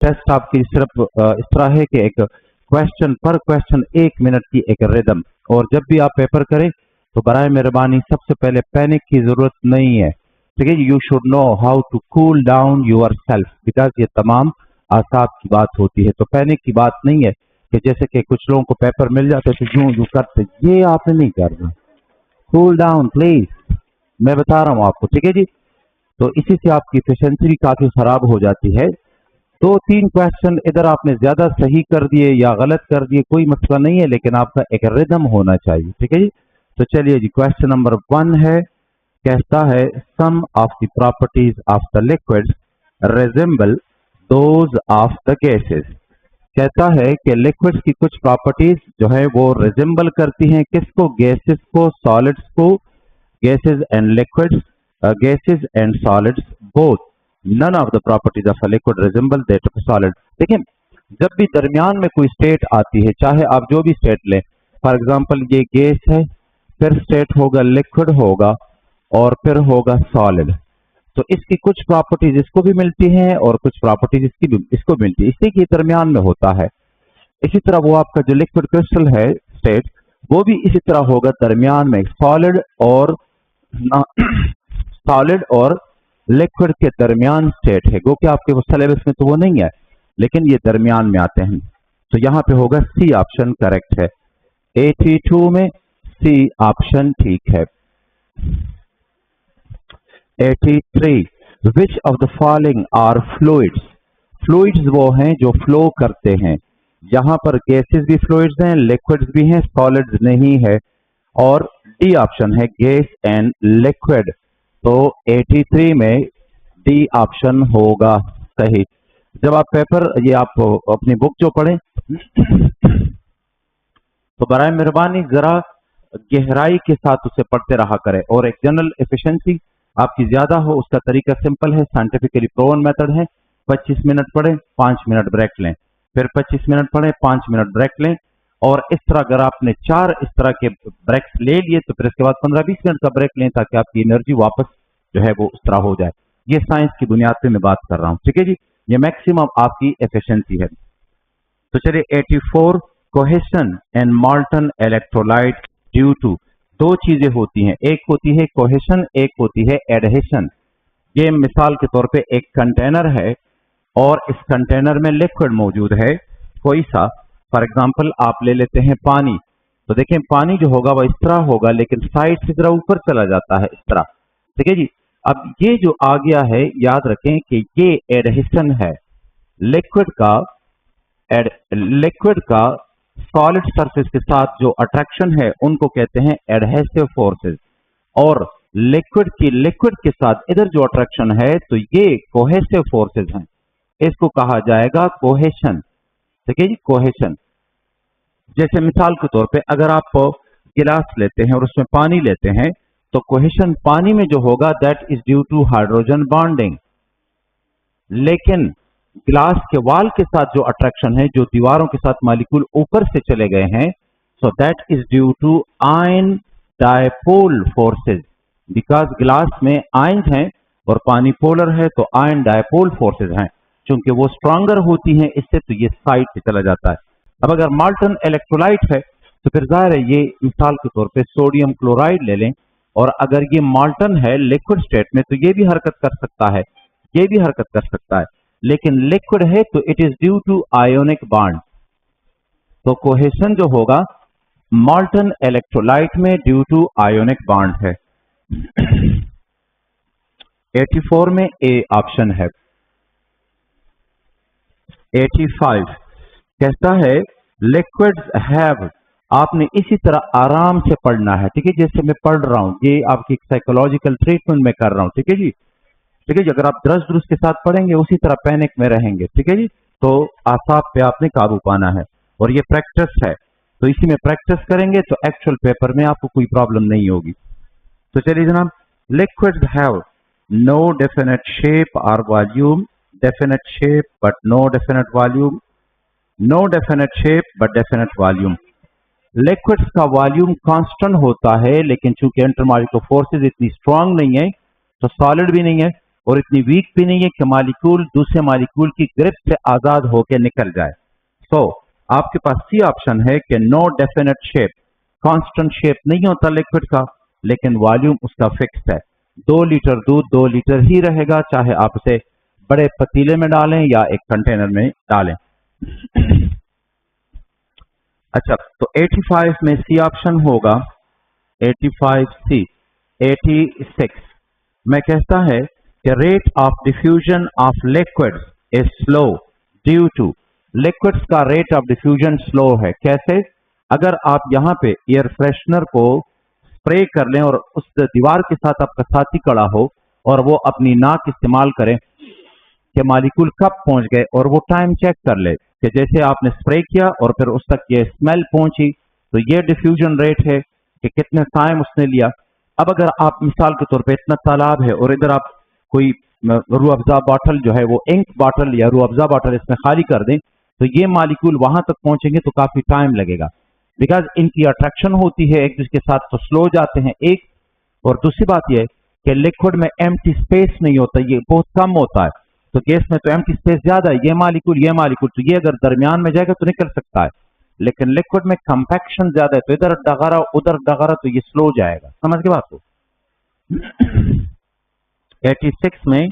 Test आपकी सिर्फ इस तरह है कि एक क्वेश्चन पर क्वेश्चन 1 मिनट की एक रिदम, और जब भी आप पेपर करें तो बराए मेहरबानी सबसे पहले पैनिक की जरूरत नहीं है, ठीक है। You should know how to cool down yourself, because ये तमाम आसाब की बात होती है। तो पैनिक की बात नहीं है कि जैसे कि कुछ लोगों को पेपर मिल जाते तो यूं यूं करते, ये आपने नहीं करना। कूल डाउन प्लीज, मैं बता रहा हूँ आपको, ठीक है जी। तो इसी से आपकी एफिशिएंसी भी काफी खराब हो जाती है। 2-3 क्वेश्चन इधर आपने ज्यादा सही कर दिए या गलत कर दिए, कोई मसला नहीं है, लेकिन आपका एक रिदम होना चाहिए, ठीक है जी। तो चलिए जी, क्वेश्चन नंबर 1 है, कहता है some of the properties of the liquids resemble those of the gases. कहता है कि लिक्विड्स की कुछ प्रॉपर्टीज जो है वो रिजेंबल करती हैं किसको? गैसेस को, सॉलिड्स को। Gases and liquids, gases and solids both, none of the properties of a liquid resemble that of a solid। देखिए, जब भी दरमियान में कोई स्टेट आती है, चाहे आप जो भी स्टेट लें, फॉर एग्जांपल ये गैस है, फिर स्टेट होगा लिक्विड होगा, और फिर होगा सॉलिड, तो इसकी कुछ प्रॉपर्टीज इसको भी मिलती हैं और कुछ प्रॉपर्टीज इसको मिलती है, इसी के दरमियान में होता है। इसी तरह वो आपका जो लिक्विड क्रिस्टल है स्टेट, वो भी इसी तरह होगा दरमियान में, सॉलिड और लिक्विड के दरमियान स्टेट है। गो कि आपके वो सिलेबस में तो वो नहीं है, लेकिन ये दरमियान में आते हैं। तो यहां पे होगा सी ऑप्शन करेक्ट है। 82 में सी ऑप्शन ठीक है। 83, which of the following are fluids. Fluids वो हैं जो फ्लो करते हैं। यहां पर गैसेस भी फ्लूइड्स हैं, लिक्विड्स भी हैं, सॉलिड्स नहीं है, और डी ऑप्शन है गैस एंड लिक्विड। तो 83 में डी ऑप्शन होगा सही। जब आप पेपर, ये आप अपनी बुक जो पढ़ें तो बराए मेहरबानी जरा गहराई के साथ उसे पढ़ते रहा करें, और एक जनरल एफिशिएंसी आपकी ज्यादा हो उसका तरीका सिंपल है, साइंटिफिकली प्रूवन मेथड है। 25 मिनट पढ़ें, 5 मिनट ब्रेक लें, फिर 25 मिनट पढ़ें, 5 मिनट ब्रेक लें, और इस तरह अगर आपने 4 इस तरह के ब्रेक्स ले लिए तो फिर इसके बाद 15-20 मिनट का ब्रेक लें, ताकि आपकी एनर्जी वापस जो है वो उस तरह हो जाए। ये साइंस की बुनियाद पे मैं बात कर रहा हूं, ठीक है जी। ये मैक्सिमम आपकी एफिशिएंसी है। तो चलिए 84, cohesion and molten electrolyte due to. दो चीजें होती हैं, एक होती है कोहेशन, एक होती है एडहेशन। ये मिसाल के तौर पे एक कंटेनर है और इस कंटेनर में लिक्विड मौजूद है कोई सा, फॉर एग्जाम्पल आप ले लेते हैं पानी। तो देखें पानी जो होगा वह इस तरह होगा, लेकिन साइड से जरा ऊपर चला जाता है इस तरह, ठीक है जी। अब ये जो आ गया है, याद रखें कि ये एडहेशन है लिक्विड का सॉलिड सरफेस के साथ जो अट्रैक्शन है उनको कहते हैं एडहेसिव फोर्सेस, और लिक्विड के साथ इधर जो अट्रैक्शन है तो ये कोहेसिव फोर्सेस हैं, इसको कहा जाएगा कोहेशन, ठीक है जी, कोहेशन। जैसे मिसाल के तौर पे अगर आप गिलास लेते हैं और उसमें पानी लेते हैं तो कोहेशन पानी में जो होगा that is due to hydrogen bonding, लेकिन गिलास के वाल के साथ जो अट्रैक्शन है, जो दीवारों के साथ मॉलिक्यूल ऊपर से चले गए हैं, so that is due to ion dipole forces, because गिलास में आयन हैं और पानी पोलर है, तो आयन डायपोल फोर्सेस हैं, चूंकि वो स्ट्रांगर होती हैं इससे, तो ये साइड से चला जाता है। अब अगर मॉल्टन इलेक्ट्रोलाइट है तो फिर जाहिर है ये मिसाल के तौर पे सोडियम क्लोराइड ले लें, और अगर ये मॉल्टन है लिक्विड स्टेट में तो ये भी हरकत कर सकता है, ये भी हरकत कर सकता है, लेकिन लिक्विड है तो it is due to ionic bond. तो कोहेशन जो होगा मॉल्टन इलेक्ट्रोलाइट में ड्यू टू आयोनिक बॉन्ड है। 84 में ए ऑप्शन है। 85 कहता है लिक्विड्स हैव, आपने इसी तरह आराम से पढ़ना है, ठीक है, जैसे मैं पढ़ रहा हूं, ये आपकी साइकोलॉजिकल ट्रीटमेंट में कर रहा हूं, ठीक है जी, ठीक है जी। अगर आप दरस दुरुस्त के साथ पढ़ेंगे उसी तरह पैनिक में रहेंगे, ठीक है जी, तो आसाब पे आपने काबू पाना है, और ये प्रैक्टिस है, तो इसी में प्रैक्टिस करेंगे तो एक्चुअल पेपर में आपको कोई प्रॉब्लम नहीं होगी। तो चलिए जनाब, liquids have no definite shape और volume, definite shape but no definite volume, no definite shape but definite volume. Liquids का वॉल्यूम कांस्टेंट होता है, लेकिन चूंकि इंटरमॉलिक्यूलर फोर्सेस इतनी स्ट्रांग नहीं है तो सॉलिड भी नहीं है, और इतनी वीक भी नहीं है कि मालिक्यूल दूसरे मालिक्यूल की ग्रिप से आजाद होकर निकल जाए। सो आपके पास सी ऑप्शन है कि no definite shape, constant shape नहीं होता लिक्विड का, लेकिन वॉल्यूम उसका फिक्स है। 2 लीटर दूध 2 लीटर ही रहेगा, चाहे आप उसे बड़े पतीले में डालें या एक कंटेनर में डालें। अच्छा, तो 85 में सी ऑप्शन होगा, 85 सी। 86 में कहता है कि rate of diffusion of liquids is slow due to, liquids का रेट ऑफ डिफ्यूजन स्लो है। कैसे? अगर आप यहां पे एयर फ्रेशनर को स्प्रे कर लें और उस दीवार के साथ आपका साथी खड़ा हो और वो अपनी नाक इस्तेमाल करें कि मालिक्यूल कब पहुंच गए, और वो टाइम चेक कर ले कि जैसे आपने स्प्रे किया और फिर उस तक ये स्मेल पहुंची, तो ये डिफ्यूजन रेट है कि कितने टाइम उसने लिया। अब अगर आप मिसाल के तौर पे इतना तालाब है और इधर आप कोई रूह अफ़ज़ा बॉटल जो है वो इंक बॉटल या रूह अफ़ज़ा बॉटल इसमें खाली कर दें, तो ये मालिक्यूल वहां तक पहुंचेंगे तो काफी टाइम लगेगा, बिकॉज इनकी अट्रैक्शन होती है एक दूसरे के साथ, तो स्लो जाते हैं एक। और दूसरी बात यह कि लिक्विड में एम्प्टी स्पेस नहीं होता, ये बहुत कम होता है, तो गैस में तो एम्प्टी स्पेस ज्यादा है, ये मालिक्यूल तो ये अगर दरमियान में जाएगा तो निकल सकता है, लेकिन लिक्विड में कंपैक्शन ज्यादा है, तो इधर डगारा उधर डगारा, तो ये स्लो जाएगा। समझ के बात को? 86 में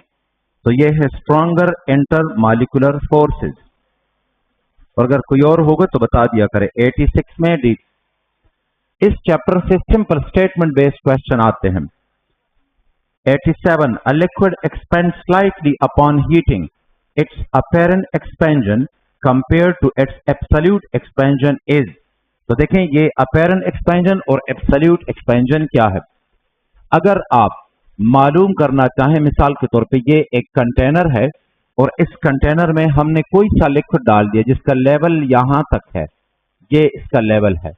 तो ये है स्ट्रॉन्गर इंटर मालिकुलर फोर्सेस, और अगर कोई और होगा तो बता दिया करे। 86 में डी। इस चैप्टर से सिंपल स्टेटमेंट बेस्ड क्वेश्चन आते हैं। 87 a liquid expands slightly upon heating, its apparent expansion compared to its absolute expansion is। तो देखें ये apparent expansion और absolute expansion क्या है। अगर आप मालूम करना चाहें, मिसाल के तौर पे ये एक कंटेनर है और इस कंटेनर में हमने कोई सा लिक्विड डाल दिया जिसका लेवल यहां तक है, ये इसका लेवल है।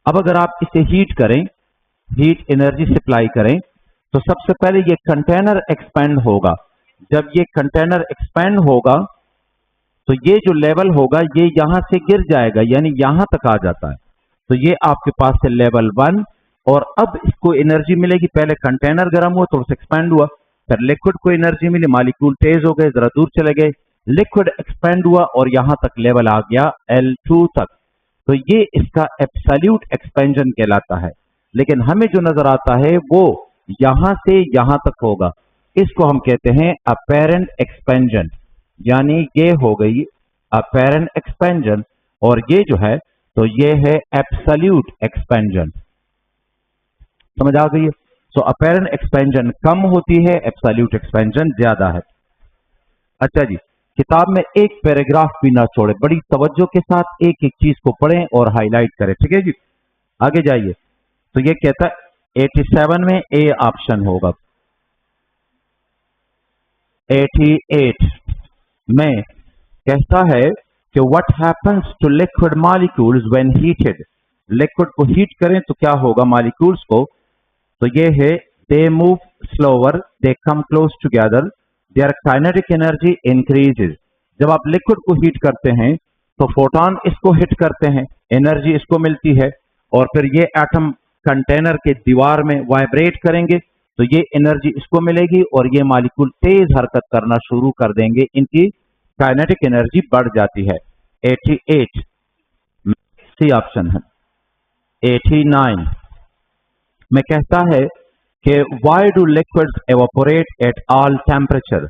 अब अगर आप इसे हीट करें, हीट एनर्जी सप्लाई करें, तो सबसे पहले ये कंटेनर एक्सपेंड होगा। जब ये कंटेनर एक्सपेंड होगा तो ये जो लेवल होगा ये यहां से गिर जाएगा, यानी यहां तक आ जाता है, तो ये आपके पास है लेवल 1। और अब इसको एनर्जी मिलेगी, पहले कंटेनर गर्म हुआ तो एक्सपेंड हुआ, फिर लिक्विड को एनर्जी मिली, मालिक्यूल तेज हो गए, जरा दूर चले गए, लिक्विड एक्सपेंड हुआ और यहां तक लेवल आ गया L2 तक, तो ये इसका एब्सोल्यूट एक्सपेंशन कहलाता है। लेकिन हमें जो नजर आता है वो यहां से यहां तक होगा, इसको हम कहते हैं अपेरेंट एक्सपेंशन, यानी ये हो गई अपेरेंट एक्सपेंशन और ये जो है तो ये है एब्सोल्यूट एक्सपेंशन। समझ आ गई है? सो अपेरेंट एक्सपेंशन कम होती है, एब्सोल्यूट एक्सपेंशन ज्यादा है। अच्छा जी, किताब में एक पैराग्राफ भी ना छोड़े, बड़ी तवज्जो के साथ एक एक चीज को पढ़ें और हाईलाइट करें, ठीक है जी? आगे जाइए। तो ये कहता है 87 में ए ऑप्शन होगा। 88 में कहता है कि what happens to liquid molecules when heated, liquid को हीट करें तो क्या होगा मॉलिक्यूल्स को, तो ये है they move slower, they come close together, their kinetic energy increases. जब आप लिक्विड को हीट करते हैं तो फोटोन इसको हिट करते हैं, एनर्जी इसको मिलती है, और फिर ये एटम कंटेनर के दीवार में वाइब्रेट करेंगे तो ये एनर्जी इसको मिलेगी और ये मॉलिक्यूल तेज हरकत करना शुरू कर देंगे, इनकी काइनेटिक एनर्जी बढ़ जाती है। 88 सी ऑप्शन है। 89 में कहता है कि why do liquids evaporate at all temperature.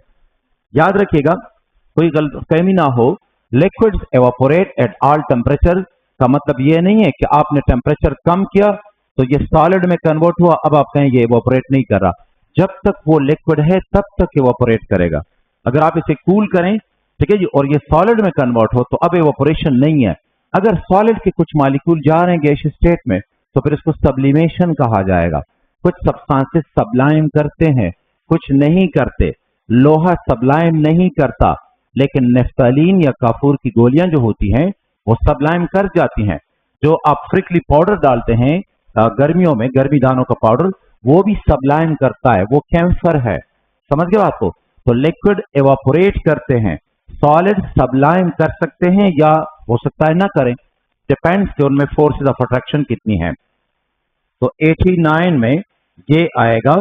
याद रखिएगा कोई गलतफहमी ना हो, liquids evaporate at all temperature का मतलब ये नहीं है कि आपने टेम्परेचर कम किया तो ये सॉलिड में कन्वर्ट हुआ, अब आप कहें ये एवापोरेट नहीं कर रहा। जब तक वो लिक्विड है तब तक एवापोरेट करेगा। अगर आप इसे कूल करें, ठीक है जी, और ये सॉलिड में कन्वर्ट हो तो अब एवापोरेशन नहीं है। अगर सॉलिड के कुछ मॉलिक्यूल जा रहे हैं गैसियस स्टेट में तो फिर इसको सब्लिमेशन कहा जाएगा। कुछ सब्सटेंसेस सब्लाइम करते हैं, कुछ नहीं करते। लोहा सब्लाइम नहीं करता, लेकिन नेफ्थलीन या काफूर की गोलियां जो होती हैं वो सब्लाइम कर जाती हैं। जो आप फ्रिकली पाउडर डालते हैं गर्मियों में, गर्मी दानों का पाउडर, वो भी सब्लाइम करता है, वो कैंसर है। समझ गए बात को? तो लिक्विड एवापोरेट करते हैं, सॉलिड सब्लाइम कर सकते हैं या हो सकता है ना करें, डिपेंड्स कि उनमें फोर्सेस ऑफ अट्रैक्शन कितनी है। तो 89 में ये आएगा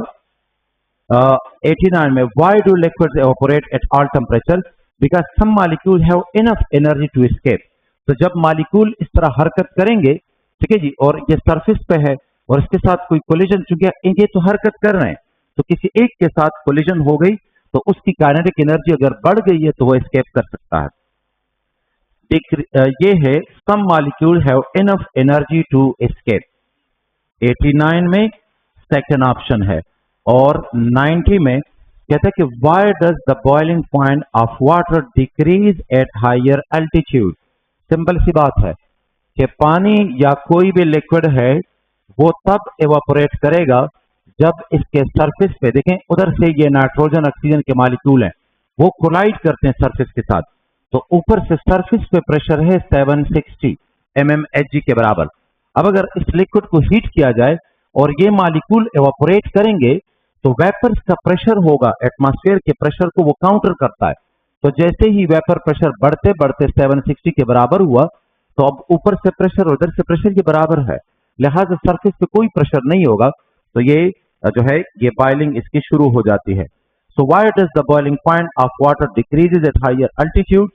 89 में why do liquids evaporate at all temperature? Because some molecules have enough energy to escape. तो जब मॉलिक्यूल इस तरह हरकत करेंगे, ठीक है जी, और ये सरफेस पे है और इसके साथ कोई कोलिजन, चूंकि ये तो हरकत कर रहे हैं, तो किसी एक के साथ कोलिजन हो गई तो उसकी काइनेटिक एनर्जी अगर बढ़ गई है तो वो एस्केप कर सकता है। ये है some molecule have enough energy to escape. 89 में सेकेंड ऑप्शन है। और 90 में कहता है कि why does the boiling point of water decrease at higher altitude. Simple सी बात है कि पानी या कोई भी लिक्विड है वो तब एवापोरेट करेगा जब इसके सरफेस पे, देखें उधर से ये नाइट्रोजन ऑक्सीजन के मॉलिक्यूल हैं वो कोलाइड करते हैं सरफेस के साथ, तो ऊपर से सरफेस पे प्रेशर है 760 mmHg के बराबर। अब अगर इस लिक्विड को हीट किया जाए और ये मॉलिक्यूल एवापोरेट करेंगे तो वेपर्स का प्रेशर होगा, एटमॉस्फेयर के प्रेशर को वो काउंटर करता है। तो जैसे ही वेपर प्रेशर बढ़ते बढ़ते 760 के बराबर हुआ तो अब ऊपर से प्रेशर उधर से प्रेशर के बराबर है, लिहाजा सरफेस पे कोई प्रेशर नहीं होगा, तो ये जो है ये बॉइलिंग इसकी शुरू हो जाती है। So why does the boiling point of water decreases at higher altitude?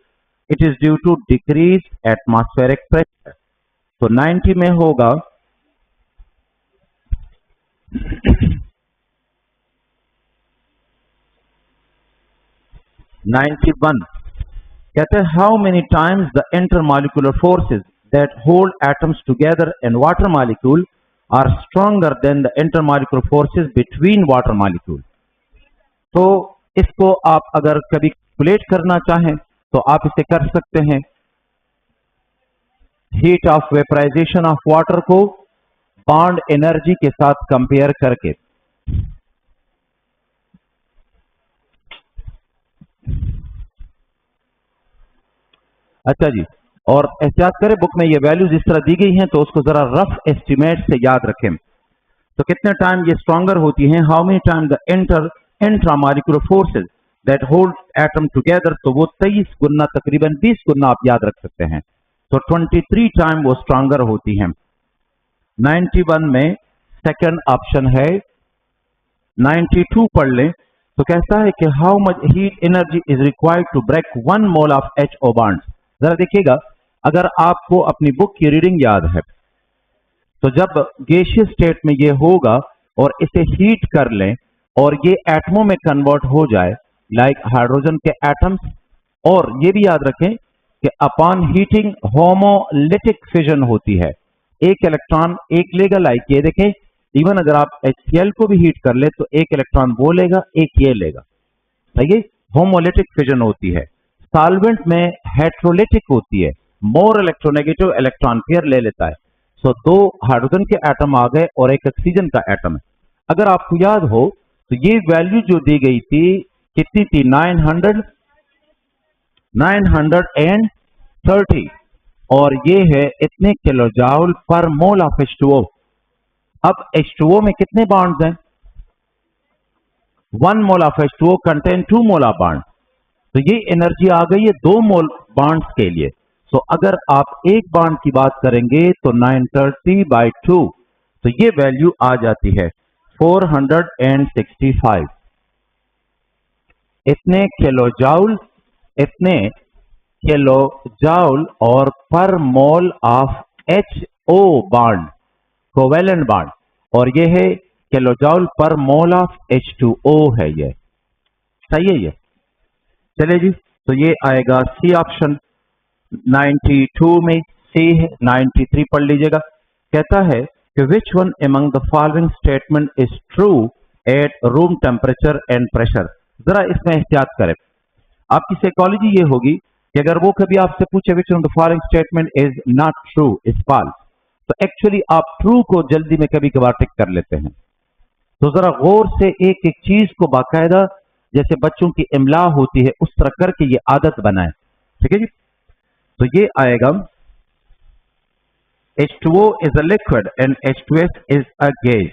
It is due to decrease atmospheric pressure. तो 90 में होगा 91। कहते हैं how many times the intermolecular forces that hold atoms together in water molecule are stronger than the intermolecular forces between water molecule. तो इसको आप अगर कभी कैलकुलेट करना चाहें तो आप इसे कर सकते हैं। Heat of vaporisation of water को बॉन्ड एनर्जी के साथ कंपेयर करके। अच्छा जी, और एहतियात करें बुक में ये वैल्यूज इस तरह दी गई हैं तो उसको जरा रफ एस्टिमेट से याद रखें। तो कितने टाइम ये स्ट्रॉन्गर होती हैं? How many time the intramolecular forces that hold atom together, तो वो 23 गुना, तकरीबन 20 गुना आप याद रख सकते हैं। तो 23 टाइम वो स्ट्रॉन्गर होती हैं। 91 में सेकंड ऑप्शन है। 92 पढ़ लें तो कहता है कि how much heat energy is required to break 1 mole of HO bonds. जरा देखिएगा, अगर आपको अपनी बुक की रीडिंग याद है तो जब गैसियस स्टेट में ये होगा और इसे हीट कर लें और ये एटमों में कन्वर्ट हो जाए लाइक हाइड्रोजन के एटम्स, और ये भी याद रखें कि अपॉन हीटिंग होमोलिटिक फिजन होती है, एक इलेक्ट्रॉन एक लेगा, लाइक ये देखें इवन अगर आप HCl को भी हीट कर ले तो एक इलेक्ट्रॉन वो लेगा एक ये लेगा, सही है, होमोलिटिक फिजन होती है। सॉल्वेंट में हेट्रोलिटिक होती है, मोर इलेक्ट्रोनेगेटिव इलेक्ट्रॉन पेयर ले लेता है। सो 2 हाइड्रोजन के एटम आ गए और एक ऑक्सीजन का एटम है। अगर आपको याद हो तो ये वैल्यू जो दी गई थी कितनी थी? 930 और ये है इतने किलो जाउल पर मोल ऑफ H2O। अब H2O में कितने बॉन्ड्स हैं? 1 mole of H2O contain 2 mole of bond, तो ये एनर्जी आ गई है 2 मोल बॉन्ड्स के लिए। तो अगर आप एक बॉन्ड की बात करेंगे तो 930/2, तो ये वैल्यू आ जाती है 465। इतने किलो जाउल और पर मोल of HO bond, covalent bond, और ये है किलो जाउल पर मोल ऑफ H2O है, ये सही है ये। चलिए जी, तो ये आएगा सी ऑप्शन। 92 में सी है। 93 पढ़ लीजिएगा। कहता है कि which one among the following statement is true at room temperature and pressure. जरा इसमें एहतियात करें, आपकी साइकोलॉजी ये होगी कि अगर वो कभी आपसे पूछे which one the following statement is not true, is false, तो एक्चुअली आप ट्रू को जल्दी में कभी कभार टिक कर लेते हैं। तो जरा गौर से एक एक चीज को बाकायदा जैसे बच्चों की इमला होती है उस तरह करके ये आदत बनाए, ठीक है जी। तो ये आएगा H2O is a liquid and H2S is a gas.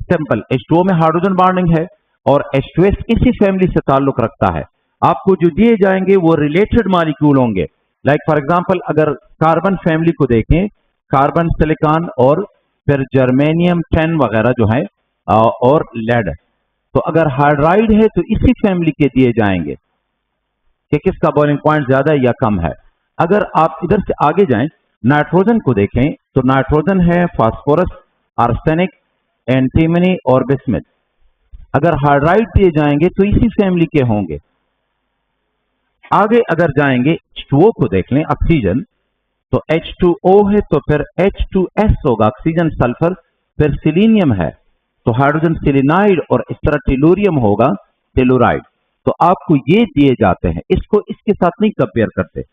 Simple, H2O में हाइड्रोजन बॉन्डिंग है और H2S इसी फैमिली से ताल्लुक रखता है। आपको जो दिए जाएंगे वो रिलेटेड मॉलिक्यूल होंगे। लाइक फॉर एग्जांपल अगर कार्बन फैमिली को देखें, कार्बन, सिलिकॉन और फिर जर्मेनियम 10 वगैरह जो है और लेड, तो अगर हाइड्राइड है तो इसी फैमिली के दिए जाएंगे कि किसका बॉइलिंग पॉइंट ज्यादा है या कम है। अगर आप इधर से आगे जाएं, नाइट्रोजन को देखें तो नाइट्रोजन है फास्फोरस, आर्सेनिक, एंटीमनी और बिस्मिथ। अगर हाइड्राइड दिए जाएंगे तो इसी फैमिली के होंगे। आगे अगर जाएंगे H2O को देख लें, ऑक्सीजन, तो H2O है तो फिर H2S होगा, ऑक्सीजन सल्फर, फिर सिलीनियम है तो हाइड्रोजन सिलिनाइड और इस तरह टेलुरियम होगा टेलुराइड। तो आपको ये दिए जाते हैं, इसको इसके साथ नहीं कंपेयर करते।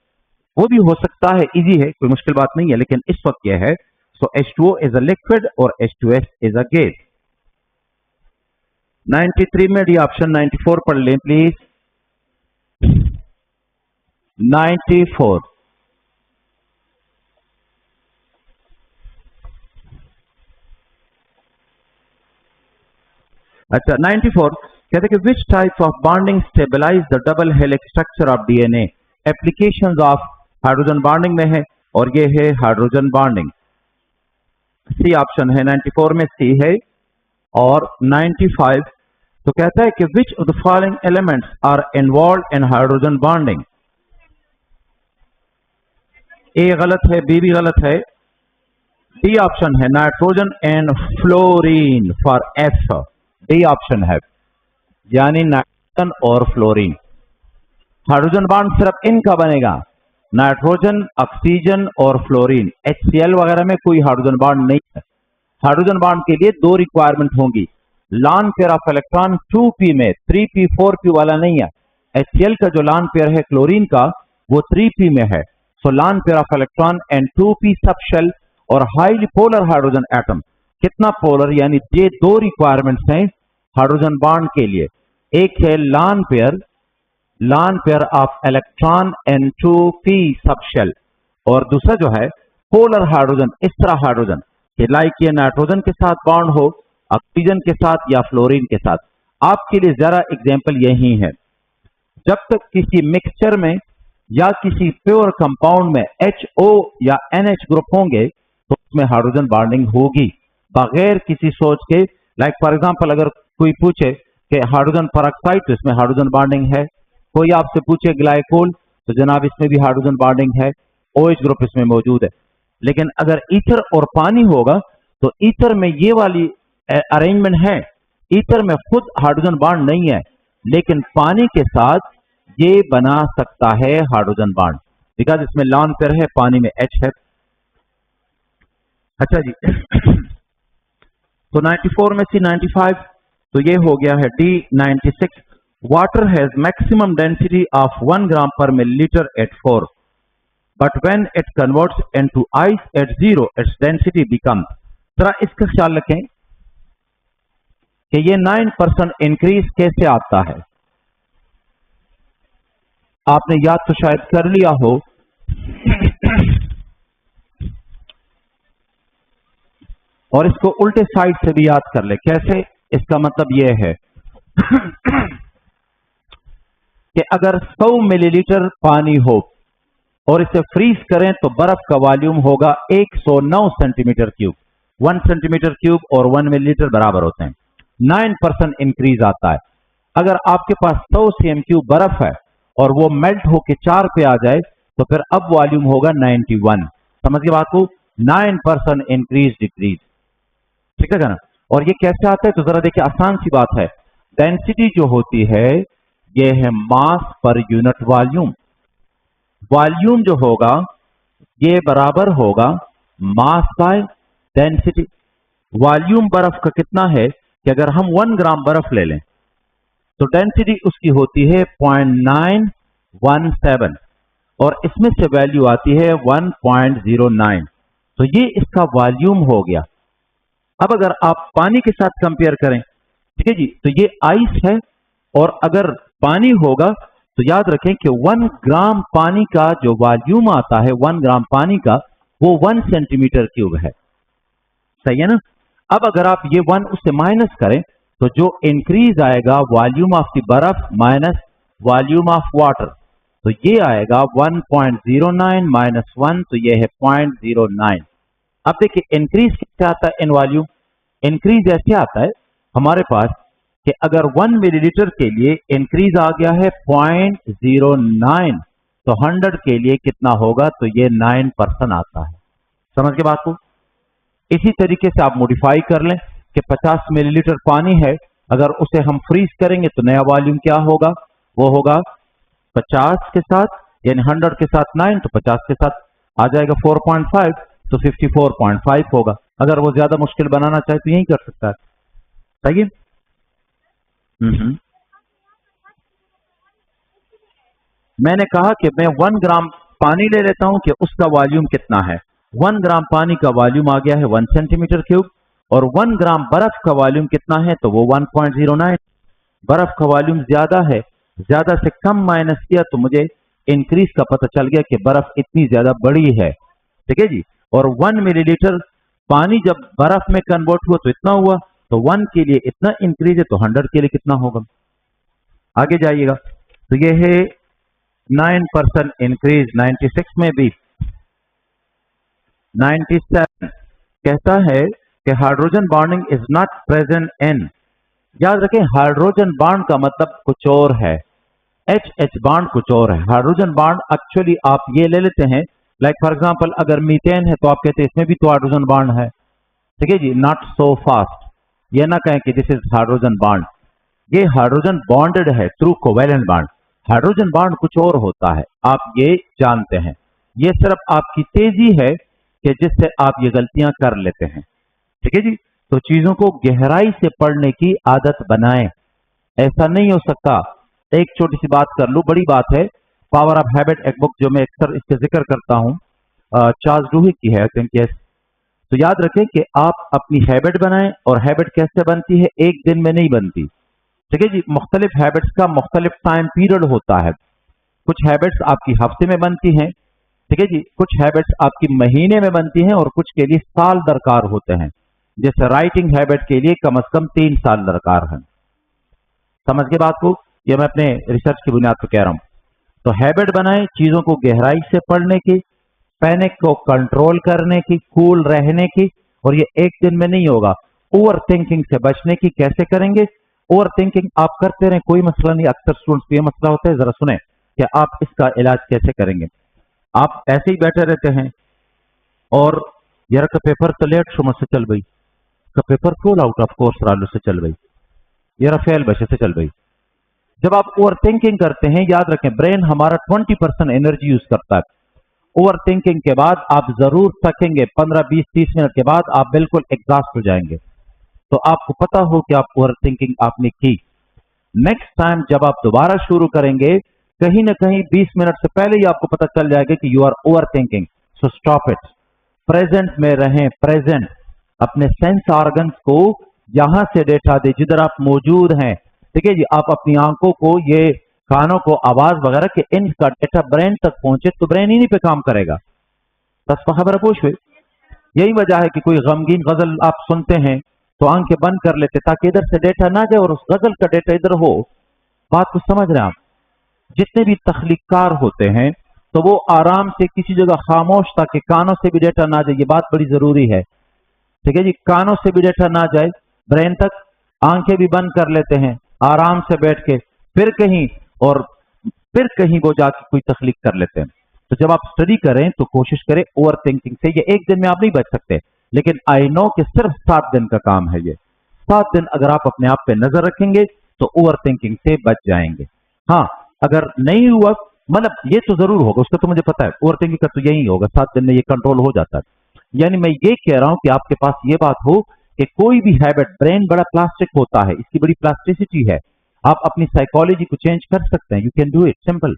वो भी हो सकता है, इजी है, कोई मुश्किल बात नहीं है, लेकिन इस वक्त यह है। सो H2O इज अ लिक्विड और H2S इज अ गैस। 93 में डी ऑप्शन, 94 पढ़ लें प्लीज। 94। अच्छा 94 कहते कि which type of bonding stabilise the double helix structure of DNA. Applications of hydrogen bonding में है और ये है हाइड्रोजन बॉन्डिंग। सी ऑप्शन है, 94 में सी है। और 95 तो कहता है कि which of the following elements are involve in hydrogen bonding. A गलत है, बी भी गलत है। डी ऑप्शन है, nitrogen and fluorine for F. D option है, यानी नाइट्रोजन और फ्लोरीन। हाइड्रोजन बॉन्ड सिर्फ इनका बनेगा, नाइट्रोजन, ऑक्सीजन और फ्लोरीन। HCl वगैरह में कोई हाइड्रोजन बॉन्ड नहीं है। हाइड्रोजन बॉन्ड के लिए दो रिक्वायरमेंट होंगी, lawn pair of electron 2p में, 3p 4p वाला नहीं है। HCl का जो लॉन पेयर है क्लोरीन का वो 3p में है। So lone pair of electron and 2p सब शेल और हाईली पोलर हाइड्रोजन एटम। कितना पोलर, यानी ये दो रिक्वायरमेंट्स हैं हाइड्रोजन बॉन्ड के लिए। एक है lone pair of electron and 2p सब शेल, और दूसरा जो है पोलर हाइड्रोजन, इस तरह हाइड्रोजन कि लाइक ये नाइट्रोजन के साथ बॉन्ड हो, ऑक्सीजन के साथ या फ्लोरीन के साथ। आपके लिए जरा एग्जांपल यही है, जब तक किसी मिक्सचर में या किसी प्योर कंपाउंड में HO या NH ग्रुप होंगे तो उसमें हाइड्रोजन बॉन्डिंग होगी बगैर किसी सोच के। लाइक फॉर एग्जांपल अगर कोई पूछे कि हाइड्रोजन पेरोक्साइड तो इसमें हाइड्रोजन बॉन्डिंग है। कोई आपसे पूछे ग्लाइकोल तो जनाब इसमें भी हाइड्रोजन बॉन्डिंग है, OH ग्रुप इसमें मौजूद है। लेकिन अगर ईथर और पानी होगा तो ईथर में ये वाली अरेंजमेंट है, ईथर में खुद हाइड्रोजन बॉन्ड नहीं है, लेकिन पानी के साथ ये बना सकता है हाइड्रोजन बॉन्ड, बिकॉज इसमें लॉन पेयर है, पानी में H है। अच्छा जी तो 94 में से 95 तो ये हो गया है D. 96 water has maximum density of 1 gram पर millilitre at 4, but when it converts into ice at 0 its density becomes. जरा इसका ख्याल रखें कि ये 9% इंक्रीज कैसे आता है। आपने याद तो शायद कर लिया हो और इसको उल्टे साइड से भी याद कर ले। कैसे? इसका मतलब यह है कि अगर 100 मिलीलीटर पानी हो और इसे फ्रीज करें तो बर्फ का वॉल्यूम होगा 109 सेंटीमीटर क्यूब। 1 सेंटीमीटर क्यूब और 1 मिलीलीटर बराबर होते हैं। 9% इंक्रीज आता है। अगर आपके पास 100 cm क्यूब बर्फ है और वो मेल्ट होके 4 पे आ जाए तो फिर अब वॉल्यूम होगा 91। समझ गए बात को? 9% इंक्रीज डिक्रीज, ठीक है ना। और ये कैसे आता है तो जरा देखिए, आसान सी बात है। डेंसिटी जो होती है ये है मास पर यूनिट वॉल्यूम। वॉल्यूम जो होगा ये बराबर होगा मास बाय डेंसिटी। वॉल्यूम बर्फ का कितना है कि अगर हम 1 ग्राम बर्फ ले लें तो डेंसिटी उसकी होती है 0.917 और इसमें से वैल्यू आती है 1.09, तो ये इसका वॉल्यूम हो गया। अब अगर आप पानी के साथ कंपेयर करें, ठीक है जी, तो ये आइस है और अगर पानी होगा तो याद रखें कि 1 ग्राम पानी का जो वॉल्यूम आता है, 1 ग्राम पानी का, वो 1 सेंटीमीटर क्यूब है। सही है ना। अब अगर आप ये 1 उससे माइनस करें तो जो इंक्रीज आएगा वॉल्यूम ऑफ द बर्फ माइनस वॉल्यूम ऑफ वाटर, तो ये आएगा 1.09 माइनस 1, तो ये है 0.09। अब देखिए इंक्रीज कैसे आता है इन वॉल्यूम। इंक्रीज ऐसे आता है हमारे पास कि अगर 1 मिलीलीटर के लिए इंक्रीज आ गया है 0.09, तो 100 के लिए कितना होगा, तो ये 9% आता है। समझ के बात को? इसी तरीके से आप मॉडिफाई कर लें कि 50 मिलीलीटर पानी है, अगर उसे हम फ्रीज करेंगे तो नया वॉल्यूम क्या होगा, वो होगा 50 के साथ, यानी 100 के साथ 9, तो 50 के साथ आ जाएगा 4.5, तो 54.5 होगा। अगर वो ज्यादा मुश्किल बनाना चाहे तो यही कर सकता है। सही है। मैंने कहा कि मैं 1 ग्राम पानी ले लेता हूं कि उसका वॉल्यूम कितना है। 1 ग्राम पानी का वॉल्यूम आ गया है 1 सेंटीमीटर क्यूब, और 1 ग्राम बर्फ का वॉल्यूम कितना है, तो वो 1.09। बर्फ का वॉल्यूम ज्यादा है, ज्यादा से कम माइनस किया तो मुझे इंक्रीज का पता चल गया कि बर्फ इतनी ज्यादा बड़ी है। ठीक है जी। और 1 मिलीलीटर पानी जब बर्फ में कन्वर्ट हुआ तो इतना हुआ, तो 1 के लिए इतना इंक्रीज है, तो 100 के लिए कितना होगा। आगे जाइएगा, तो ये है 9% इंक्रीज। 96 में भी 97 कहता है कि hydrogen bonding is not present in. याद रखें, हाइड्रोजन बॉन्ड का मतलब कुछ और है, एच बॉन्ड कुछ और है। हाइड्रोजन बॉन्ड एक्चुअली आप ये ले लेते हैं, लाइक फॉर एग्जांपल अगर मीथेन है तो आप कहते हैं इसमें भी तो हाइड्रोजन बॉन्ड है। ठीक है जी, नॉट सो फास्ट। ये ना कहें कि दिस इज हाइड्रोजन बॉन्ड, ये हाइड्रोजन बॉन्डेड है through covalent bond. Hydrogen bond कुछ और होता है, आप ये जानते हैं। ये सिर्फ आपकी तेजी है कि जिससे आप ये गलतियां कर लेते हैं। ठीक है जी। तो चीजों को गहराई से पढ़ने की आदत बनाएं। ऐसा नहीं हो सकता। एक छोटी सी बात कर लूं, बड़ी बात है, पावर ऑफ हैबिट, एक बुक जो मैं अक्सर इसका जिक्र करता हूं, चार्ल्स डूहिग की है, आई थिंक यस। तो याद रखें कि आप अपनी हैबिट बनाएं, और हैबिट कैसे बनती है, एक दिन में नहीं बनती। ठीक है जी। मुख्तलिफ हैबिट्स का मुख्तलिफ टाइम पीरियड होता है। कुछ हैबिट्स आपकी हफ्ते में बनती हैं, ठीक है जी, कुछ हैबिट्स आपकी महीने में बनती हैं, और कुछ के लिए साल दरकार होते हैं। जैसे राइटिंग हैबिट के लिए कम से कम 3 साल दरकार है। समझ के बात को? ये मैं अपने रिसर्च की बुनियाद पर कह रहा हूं। तो हैबिट बनाएं चीजों को गहराई से पढ़ने की, पैनिक को कंट्रोल करने की, कूल रहने की, और ये एक दिन में नहीं होगा। ओवर थिंकिंग से बचने की कैसे करेंगे? ओवर थिंकिंग आप करते रहें, कोई मसला नहीं। अक्सर स्टूडेंट्स को ये मसला होता है, जरा सुने कि आप इसका इलाज कैसे करेंगे। आप ऐसे ही बैठे रहते हैं और यार का पेपर तो लेट शुमत से चल गई, का paper full out of course रालू से चल गई, यार फेल बचे से चल गई। जब आप ओवर थिंकिंग करते हैं, याद रखें ब्रेन हमारा 20% एनर्जी यूज करता है। ओवर थिंकिंग के बाद आप जरूर थकेंगे, 15, 20, 30 मिनट के बाद आप बिल्कुल एग्जॉस्ट हो जाएंगे। तो आपको पता हो कि आप ओवर थिंकिंग आपने की। नेक्स्ट टाइम जब आप दोबारा शुरू करेंगे, कहीं ना कहीं 20 मिनट से पहले ही आपको पता चल जाएगा कि you are overthinking. So stop it. Present में रहें, प्रेजेंट। अपने सेंस ऑर्गन्स को यहां से डेटा दे जिधर आप मौजूद हैं। ठीक है जी। आप अपनी आंखों को, ये कानों को आवाज वगैरह के इनका डेटा ब्रेन तक पहुंचे तो ब्रेन इन्हीं पे काम करेगा। बस खबर पूछ हुई। यही वजह है कि कोई गमगीन गजल आप सुनते हैं तो आंखें बंद कर लेते ताकि इधर से डेटा ना जाए और उस गजल का डेटा इधर हो। बात को समझ रहे हैं आप? जितने भी तख्लीकार होते हैं तो वो आराम से किसी जगह खामोश, ताकि कानों से भी डेटा ना जाए। ये बात बड़ी जरूरी है। ठीक है जी। कानों से भी डेटा ना जाए ब्रेन तक, आंखें भी बंद कर लेते हैं आराम से बैठ के, फिर कहीं और फिर कहीं वो जाके कोई तख्लीक कर लेते हैं। तो जब आप स्टडी करें तो कोशिश करें ओवर थिंकिंग से। ये एक दिन में आप नहीं बच सकते, लेकिन आई नो कि सिर्फ 7 दिन का काम है ये। 7 दिन अगर आप अपने आप पे नजर रखेंगे तो ओवर थिंकिंग से बच जाएंगे। हाँ, अगर नहीं हुआ, मतलब ये तो जरूर होगा, उसका तो मुझे पता है, ओवर थिंकिंग का तो यही होगा, 7 दिन में ये कंट्रोल हो जाता है। यानी मैं ये कह रहा हूं कि आपके पास ये बात हो कि कोई भी हैबिट, ब्रेन बड़ा प्लास्टिक होता है, इसकी बड़ी प्लास्टिसिटी है। आप अपनी साइकोलॉजी को चेंज कर सकते हैं, you can do it, simple.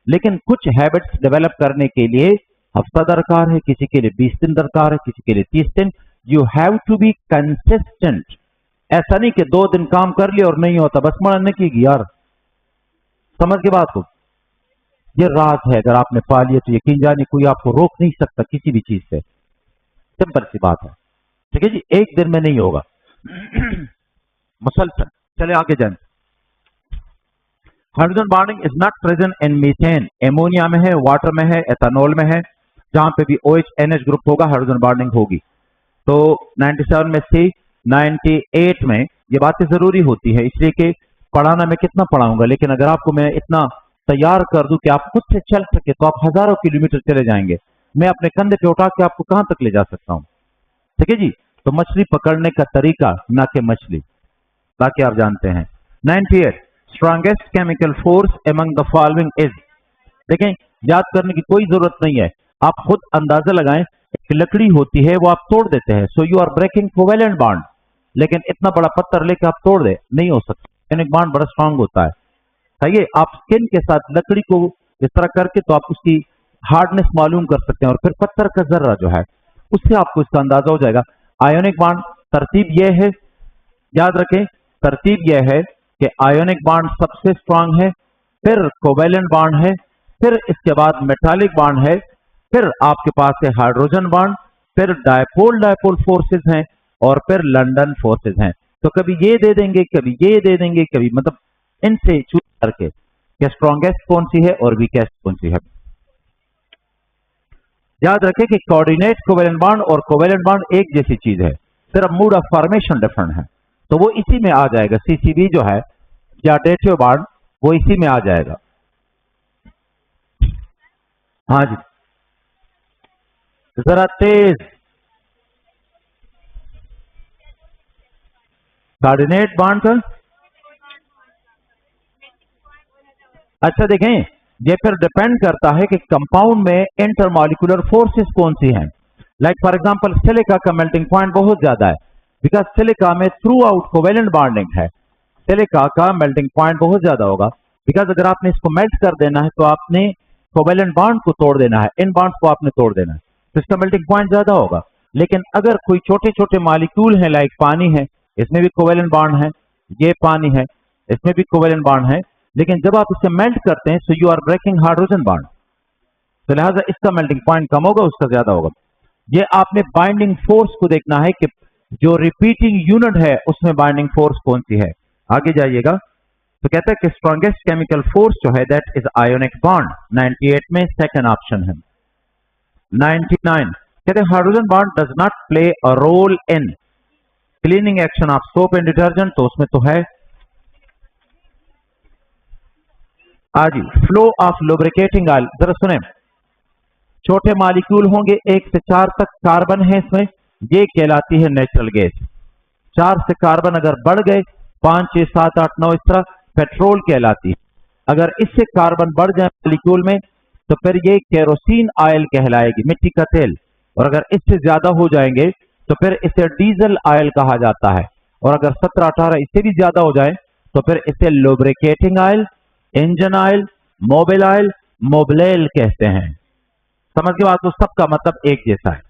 लेकिन कुछ हैबिट्स डेवलप करने के लिए हफ्ता दरकार है, किसी के लिए 20 दिन दरकार है, किसी के लिए 30 दिन। You have to be consistent. ऐसा नहीं कि 2 दिन काम कर लिया और नहीं होता, बस मना की यार। समझ के बात को? ये राज है, अगर आपने पा लिया तो यकीन जानिए कोई आपको रोक नहीं सकता किसी भी चीज से। सिंपल सी बात है। ठीक है जी। एक दिन में नहीं होगा। मुसलसल चले आगे जाए। Hydrogen bonding is not present in methane. Ammonia में है, वाटर में है, एथेनॉल में है। जहां पे भी OH NH ग्रुप होगा हाइड्रोजन बॉन्डिंग होगी। तो 97 में से 98 में ये बातें जरूरी होती है, इसलिए कि पढ़ाना मैं कितना पढ़ाऊंगा, लेकिन अगर आपको मैं इतना तैयार कर दूं कि आप खुद से चल सके तो आप हजारों किलोमीटर चले जाएंगे। मैं अपने कंधे पे उठा के आपको कहां तक ले जा सकता हूं। ठीक है जी। तो मछली पकड़ने का तरीका, ना कि मछली, ताकि आप जानते हैं। 98 strongest chemical force among the following is. देखें, याद करने की कोई जरूरत नहीं है, आप खुद अंदाजा लगाएं। एक लकड़ी होती है, वो आप तोड़ देते हैं, so you are breaking covalent bond. लेकिन इतना बड़ा पत्थर लेके आप तोड़ दे, नहीं हो सकता, यानी बॉन्ड बड़ा स्ट्रांग होता है। सही है। आप स्किन के साथ लकड़ी को इस तरह करके तो आप उसकी हार्डनेस मालूम कर सकते हैं, और फिर पत्थर का जर्रा जो है उससे आपको इसका अंदाजा हो जाएगा। आयोनिक बॉन्ड तरतीब यह है, याद रखें, तरतीब यह है कि आयोनिक बॉन्ड सबसे स्ट्रांग है, फिर कोवेलेंट बॉन्ड है, फिर इसके बाद मेटालिक बॉन्ड है, फिर आपके पास है हाइड्रोजन बॉन्ड, फिर डायपोल डायपोल फोर्सेस हैं, और फिर लंदन फोर्सेस हैं। तो कभी ये दे देंगे, कभी ये दे देंगे, कभी मतलब इनसे चूज करके कि स्ट्रॉन्गेस्ट कौन सी है और वीकेस्ट कौन सी है। याद रखें कि कोऑर्डिनेट कोवेलेंट बॉन्ड और कोवेलेंट बॉन्ड एक जैसी चीज है, सिर्फ मूड ऑफ फॉर्मेशन डिफरेंट है, तो वो इसी में आ जाएगा। सीसीबी जो है या डेटिव बॉन्ड, वो इसी में आ जाएगा। हाँ जी, जरा तेज। कोऑर्डिनेट बॉन्ड का अच्छा देखें, ये फिर डिपेंड करता है कि कंपाउंड में इंटरमॉलिक्यूलर फोर्सेस कौन सी हैं। लाइक फॉर एग्जांपल सिलिका का मेल्टिंग पॉइंट बहुत ज्यादा है, बिकॉज सिलिका में थ्रू आउट कोवेलेंट बॉन्डिंग है। सिलिका का मेल्टिंग पॉइंट बहुत ज्यादा होगा, बिकॉज अगर आपने इसको मेल्ट कर देना है तो आपने कोवेलेंट बॉन्ड को तोड़ देना है, इन बॉन्ड्स को आपने तोड़ देना है, तो इसका मेल्टिंग पॉइंट ज्यादा होगा। लेकिन अगर कोई छोटे छोटे मॉलिक्यूल है, लाइक पानी है, इसमें भी कोवेलेंट बॉन्ड है, ये पानी है, इसमें भी कोवेलेंट बॉन्ड है, लेकिन जब आप इसे मेल्ट करते हैं so you are breaking hydrogen bond, तो लिहाजा इसका मेल्टिंग पॉइंट कम होगा, उसका ज्यादा होगा। ये आपने बाइंडिंग फोर्स को देखना है कि जो रिपीटिंग यूनिट है उसमें बाइंडिंग फोर्स कौन सी है। आगे जाइएगा तो कहता है कि स्ट्रॉन्गेस्ट केमिकल फोर्स जो है दैट इज आयोनिक बॉन्ड। 98 में सेकंड ऑप्शन है। 99 कहते हैं hydrogen bond does not play a role in cleaning action of soap and detergent, तो उसमें तो है। आजी फ्लो ऑफ लुब्रिकेटिंग ऑयल, जरा सुने, छोटे मॉलिक्यूल होंगे 1 से 4 तक, कार्बन है इसमें, ये कहलाती है नेचुरल गैस। 4 से कार्बन अगर बढ़ गए 5 6 7 8 9 इस तरह, पेट्रोल कहलाती है। अगर इससे कार्बन बढ़ जाए मॉलिक्यूल में तो फिर ये केरोसिन ऑयल कहलाएगी, मिट्टी का तेल। और अगर इससे ज्यादा हो जाएंगे तो फिर इसे डीजल ऑयल कहा जाता है। और अगर 17 18 इससे भी ज्यादा हो जाए तो फिर इसे lubricating oil, engine oil, Mobil oil, Mobiloil कहते हैं। समझ के बाद तो सबका मतलब एक जैसा है।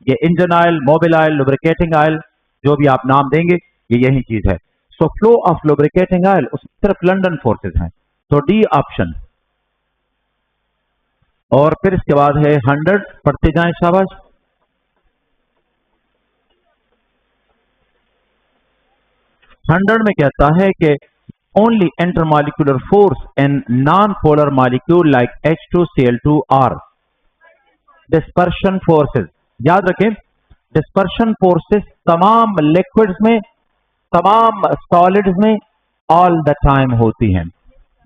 ये engine oil, Mobil oil, lubricating oil, जो भी आप नाम देंगे ये यही चीज है। So flow of lubricating oil उसमें सिर्फ लंदन फोर्सेस हैं, तो डी ऑप्शन। और फिर इसके बाद है 100, पढ़ते जाएं शाबाश। 100 में कहता है कि only intermolecular force in non-polar molecule like H2Cl2 are dispersion forces। याद रखें, dispersion forces तमाम लिक्विड्स में, तमाम सॉलिड्स में ऑल द टाइम होती हैं।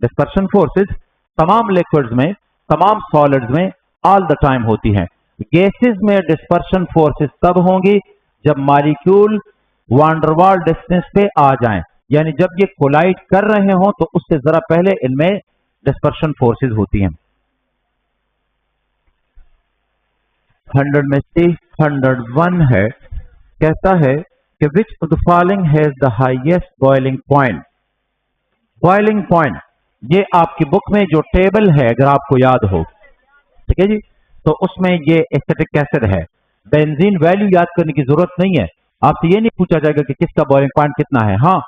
डिस्पर्शन फोर्सेस तमाम लिक्विड्स में, तमाम सॉलिड्स में ऑल द टाइम होती हैं। गैसेस में डिस्पर्शन फोर्सेस तब होंगी जब मॉलिक्यूल वांडरवाल डिस्टेंस पे आ जाएं, यानी जब ये कोलाइड कर रहे हों तो उससे जरा पहले इनमें डिस्पर्शन फोर्सेस होती हैं। 100 में से 101 है, कहता है कि which of the following has the highest boiling point. Boiling point ये आपकी बुक में जो टेबल है अगर आपको याद हो, ठीक है जी, तो उसमें ये एसिटिक एसिड है। बेंजीन वैल्यू याद करने की जरूरत नहीं है, आपसे ये नहीं पूछा जाएगा कि किसका बॉइलिंग पॉइंट कितना है। हाँ,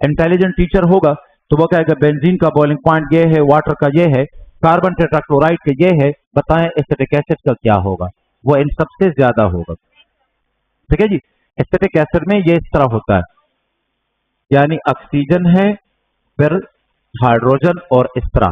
इंटेलिजेंट टीचर होगा तो वो कहेगा बेंजीन का बॉइलिंग पॉइंट ये है, वाटर का ये है, कार्बन टेट्राक्लोराइड का ये है, बताएं एसिटिक एसिड का क्या होगा। वो इन सबसे ज्यादा होगा। ठीक है जी, एसिटिक एसिड में ये इस तरह होता है, यानी ऑक्सीजन है, फिर हाइड्रोजन और इस तरह।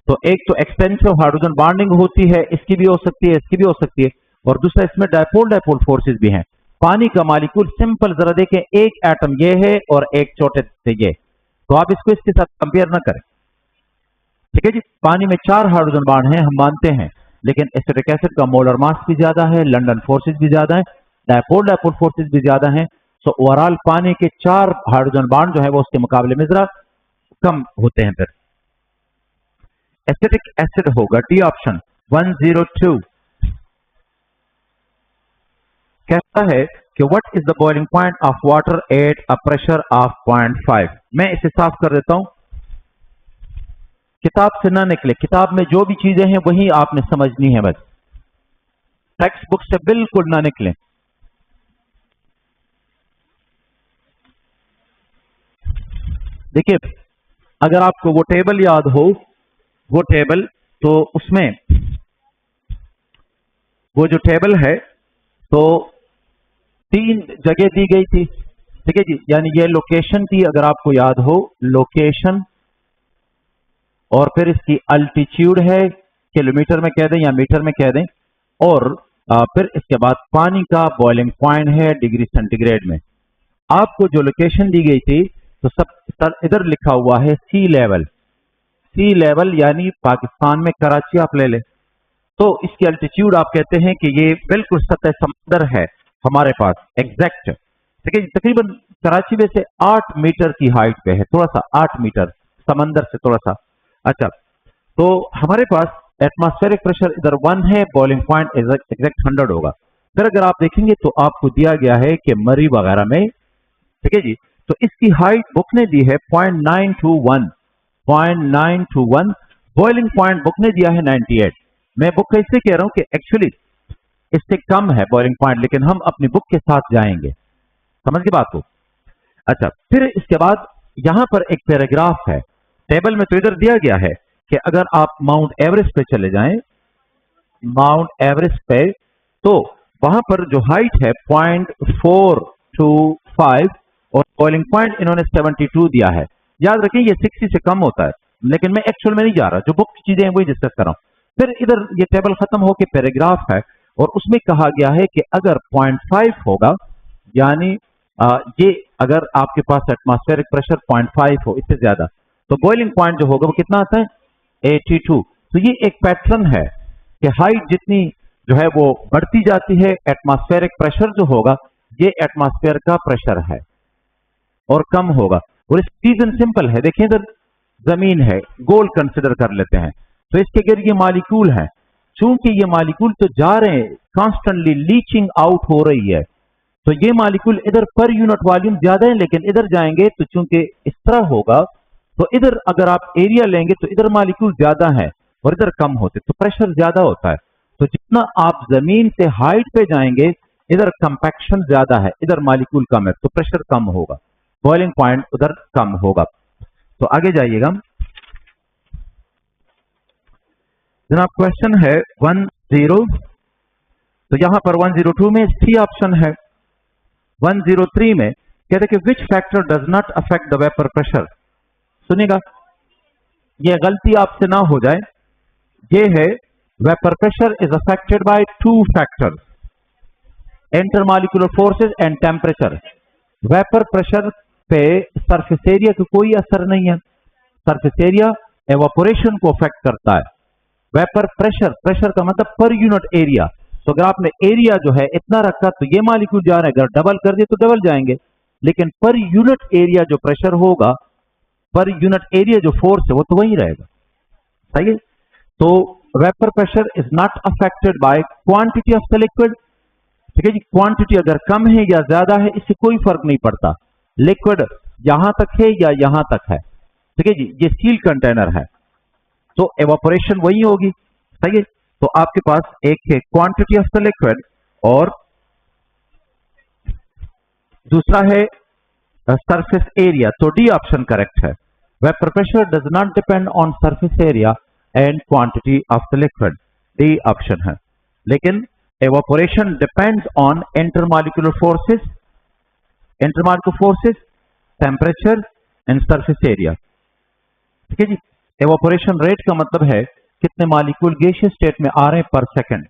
तो एक तो एक्सटेंसिव हाइड्रोजन बॉन्डिंग होती है, इसकी भी हो सकती है, इसकी भी हो सकती है, और दूसरा इसमें डायपोल डायपोल फोर्सेस भी हैं। पानी का मॉलिक्यूल सिंपल, जरा देखें, एक एटम ये है और एक छोटे से ये, तो आप इसको इसके साथ कंपेयर ना करें। ठीक है जी, पानी में 4 हाइड्रोजन बॉन्ड हैं, हम मानते हैं, लेकिन एसिटिक एसिड का मोलर मास भी ज्यादा है, लंदन फोर्सेस भी ज्यादा है, डायपोल डायपोल फोर्सेस भी ज्यादा हैं। सो ओवरऑल पानी के 4 हाइड्रोजन बॉन्ड जो है वो उसके मुकाबले में जरा कम होते हैं। फिर एसिटिक एसिड होगा डी ऑप्शन 102। कहता है कि what is the boiling point of water at a pressure of 0.5। मैं इसे साफ कर देता हूं, किताब से ना निकले, किताब में जो भी चीजें हैं वही आपने समझनी है, बस टेक्स्ट बुक से बिल्कुल ना निकले। देखिए, अगर आपको वो टेबल याद हो, वो टेबल, तो उसमें वो जो टेबल है तो 3 जगह दी गई थी। ठीक है जी, यानी ये लोकेशन थी, अगर आपको याद हो, लोकेशन, और फिर इसकी अल्टीट्यूड है, किलोमीटर में कह दें या मीटर में कह दें, और फिर इसके बाद पानी का बॉइलिंग पॉइंट है डिग्री सेंटीग्रेड में। आपको जो लोकेशन दी गई थी तो सब इधर लिखा हुआ है सी लेवल, सी लेवल यानी पाकिस्तान में कराची आप ले लें, तो इसकी अल्टीट्यूड आप कहते हैं कि ये बिल्कुल सतह समंदर है हमारे पास एग्जैक्ट। ठीक है जी, तकरीबन कराची में से 8 मीटर की हाइट पे है, थोड़ा सा 8 मीटर समंदर से थोड़ा सा। अच्छा, तो हमारे पास एटमॉस्फेरिक प्रेशर इधर 1 है, बॉइलिंग पॉइंट एग्जैक्ट 100 होगा। फिर अगर आप देखेंगे तो आपको दिया गया है कि मरी वगैरह में, ठीक है जी, तो इसकी हाइट बुक ने दी है 0.921, 0.921, बॉइलिंग पॉइंट बुक ने दिया है 98। मैं बुक का इससे कह रहा हूं कि एक्चुअली इससे कम है बॉइलिंग पॉइंट, लेकिन हम अपनी बुक के साथ जाएंगे, समझ गए बात को। अच्छा, फिर इसके बाद यहां पर एक पैराग्राफ है, टेबल में तो इधर दिया गया है कि अगर आप माउंट एवरेस्ट पे चले जाएं, माउंट एवरेस्ट पे, तो वहां पर जो हाइट है 0.425 और बॉइलिंग पॉइंट इन्होंने 72 दिया है। याद रखें ये 60 से कम होता है, लेकिन मैं एक्चुअल में नहीं जा रहा, जो बुक की चीजें हैं वही डिस्कस कर रहा हूं। फिर इधर ये टेबल खत्म होकर पैराग्राफ है और उसमें कहा गया है कि अगर 0.5 होगा, यानी ये अगर आपके पास एटमॉस्फेरिक प्रेशर 0.5 हो, इससे ज्यादा, तो बॉइलिंग पॉइंट जो होगा वो कितना आता है 82। तो ये एक पैटर्न है कि हाइट जितनी जो है वो बढ़ती जाती है, एटमॉस्फेरिक प्रेशर जो होगा ये एटमॉस्फेयर का प्रेशर है और कम होगा। और इसका रीजन सिंपल है, देखिए इधर जमीन है, गोल कंसिडर कर लेते हैं, तो इसके गिर ये मॉलिक्यूल है, चूंकि ये मॉलिक्यूल तो जा रहे हैं, कॉन्स्टेंटली लीचिंग आउट हो रही है, तो ये मॉलिक्यूल इधर पर यूनिट वॉल्यूम ज्यादा है, लेकिन इधर जाएंगे तो चूंकि इस तरह होगा, तो इधर अगर आप एरिया लेंगे तो इधर मॉलिक्यूल ज्यादा है और इधर कम होते, तो प्रेशर ज्यादा होता है। तो जितना आप जमीन से हाइट पे जाएंगे, इधर कंपैक्शन ज्यादा है, इधर मॉलिक्यूल कम है, तो प्रेशर कम होगा, बॉइलिंग पॉइंट उधर कम होगा। तो आगे जाइएगा जनाब, क्वेश्चन है 10, तो यहां पर 102 में सी ऑप्शन है। 103 में कहते कि which factor does not affect the vapour pressure. सुनिएगा, यह गलती आपसे ना हो जाए, ये है vapour pressure is affected by 2 factors, intermolecular forces and temperature. Vapour pressure पे सरफेस एरिया का कोई असर नहीं है, सरफेस एरिया एवापोरेशन को अफेक्ट करता है। वेपर प्रेशर, प्रेशर का मतलब पर यूनिट एरिया, तो अगर आपने एरिया जो है इतना रखा तो ये मॉलिक्यूल जा रहे हैं, अगर डबल कर दिए तो डबल जाएंगे, लेकिन पर यूनिट एरिया जो प्रेशर होगा, पर यूनिट एरिया जो फोर्स है वो तो वही रहेगा, सही है। तो vapour pressure is not affected by quantity of the liquid. ठीक है जी, क्वांटिटी अगर कम है या ज्यादा है इससे कोई फर्क नहीं पड़ता, लिक्विड यहां तक है या यहां तक है, ठीक है जी, ये सील कंटेनर है तो एवापोरेशन वही होगी, सही है। तो आपके पास एक है क्वांटिटी ऑफ द लिक्विड और दूसरा है सरफेस एरिया, तो डी ऑप्शन करेक्ट है। Vapour pressure does not depend on surface area and quantity of the liquid, D option है। लेकिन evaporation depends on intermolecular forces, intermolecular forces, temperature and surface area. ठीक है जी, evaporation rate का मतलब है कितने molecule gaseous state में आ रहे हैं पर सेकंड।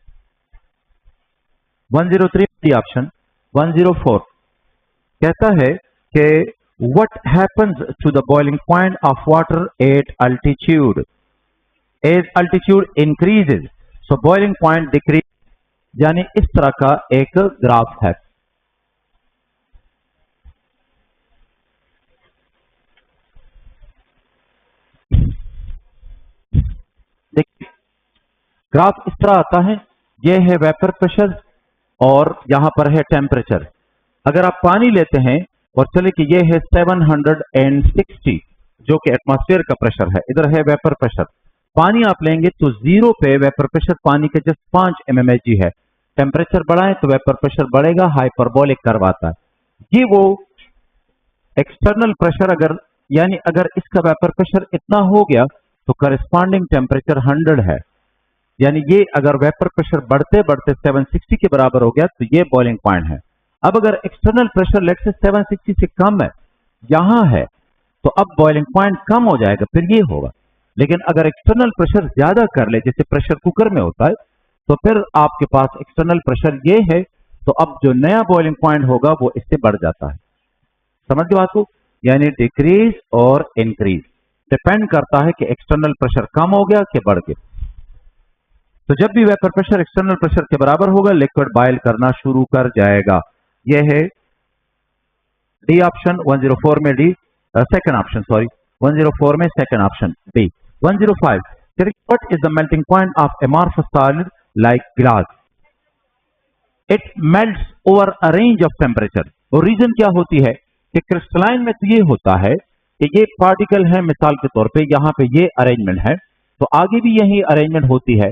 103 D option. 104 कहता है कि what happens to the boiling point of water at altitude as altitude increases, so boiling point decrease, यानी इस तरह का एक ग्राफ है। देखिए ग्राफ इस तरह आता है, यह है वेपर प्रेशर और यहां पर है टेम्परेचर। अगर आप पानी लेते हैं और चले कि यह है 760 जो कि एटमॉस्फेयर का प्रेशर है, इधर है वेपर प्रेशर। पानी आप लेंगे तो जीरो पे वेपर प्रेशर पानी के जस्ट 5 mmHg है। टेम्परेचर बढ़ाएं तो वेपर प्रेशर बढ़ेगा, हाइपरबोलिक कर्व आता है। ये वो एक्सटर्नल प्रेशर अगर यानी अगर इसका वेपर प्रेशर इतना हो गया तो करस्पॉन्डिंग टेम्परेचर 100 है, यानी ये अगर वेपर प्रेशर बढ़ते बढ़ते 760 के बराबर हो गया तो ये बॉइलिंग पॉइंट है। अब अगर एक्सटर्नल प्रेशर लेट से 760 से कम है, यहां है, तो अब बॉइलिंग पॉइंट कम हो जाएगा, फिर ये होगा। लेकिन अगर एक्सटर्नल प्रेशर ज्यादा कर ले, जैसे प्रेशर कुकर में होता है, तो फिर आपके पास एक्सटर्नल प्रेशर ये है, तो अब जो नया बॉइलिंग पॉइंट होगा वो इससे बढ़ जाता है। समझ गए बात को? यानी डिक्रीज और इंक्रीज डिपेंड करता है कि एक्सटर्नल प्रेशर कम हो गया कि बढ़ गया। तो जब भी वेपर प्रेशर एक्सटर्नल प्रेशर के बराबर होगा, लिक्विड बॉयल करना शुरू कर जाएगा। यह है डी ऑप्शन 104 में, डी सेकंड ऑप्शन, सॉरी 104 में second option D. 105 what is the melting point of amorphous solid like glass? It melts over a range of temperature. और रीजन क्या होती है कि क्रिस्टलाइन में तो ये होता है कि ये पार्टिकल है, मिसाल के तौर पे यहां पे ये अरेंजमेंट है, तो आगे भी यही अरेंजमेंट होती है,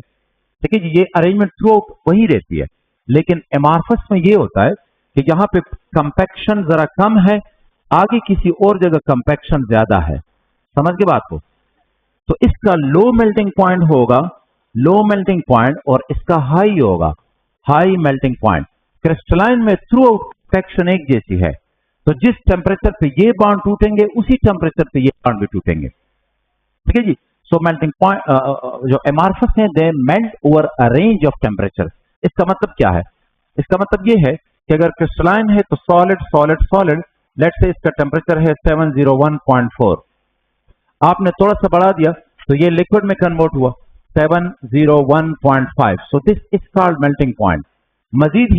ठीक है जी, ये अरेंजमेंट थ्रू आउट वही रहती है। लेकिन एमार्फस में ये होता है कि यहां पे कंपैक्शन जरा कम है, आगे किसी और जगह कंपैक्शन ज्यादा है। समझ के बात को? तो इसका लो मेल्टिंग पॉइंट होगा लो मेल्टिंग पॉइंट, और इसका हाई होगा हाई मेल्टिंग पॉइंट। क्रिस्टलाइन में थ्रू आउट कंपैक्शन एक जैसी है, तो जिस टेम्परेचर पे ये बॉन्ड टूटेंगे उसी टेम्परेचर पे ये बॉन्ड भी टूटेंगे, ठीक है जी। सो मेल्टिंग पॉइंट जो एमार्फस है they melt over a range of temperature. इसका मतलब क्या है? इसका मतलब ये है कि अगर क्रिस्टलाइन है तो सॉलिड सॉलिड सॉलिड, लेट से इसका टेम्परेचर है 701.4, आपने थोड़ा सा बढ़ा दिया तो ये लिक्विड में कन्वर्ट हुआ 701.5, so this is called melting point. मजीद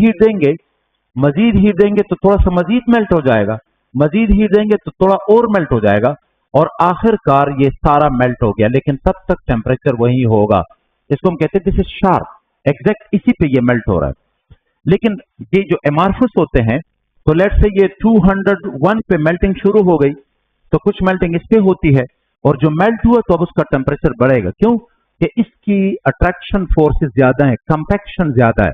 हीट देंगे तो थोड़ा सा मजीद मेल्ट हो जाएगा, मजीद हीट देंगे तो थोड़ा और मेल्ट हो जाएगा, और आखिरकार ये सारा मेल्ट हो गया, लेकिन तब तक टेम्परेचर वही होगा। इसको हम कहते हैं दिस इज शार्प, एग्जैक्ट इसी पे ये मेल्ट हो रहा है। लेकिन ये जो एमार्फस होते हैं, तो लेट से ये 201 पे मेल्टिंग शुरू हो गई, तो कुछ मेल्टिंग इस पे होती है, और जो मेल्ट हुआ तो अब उसका टेम्परेचर बढ़ेगा। क्यों? कि इसकी अट्रैक्शन फोर्सेस ज्यादा है, कंपैक्शन ज्यादा है।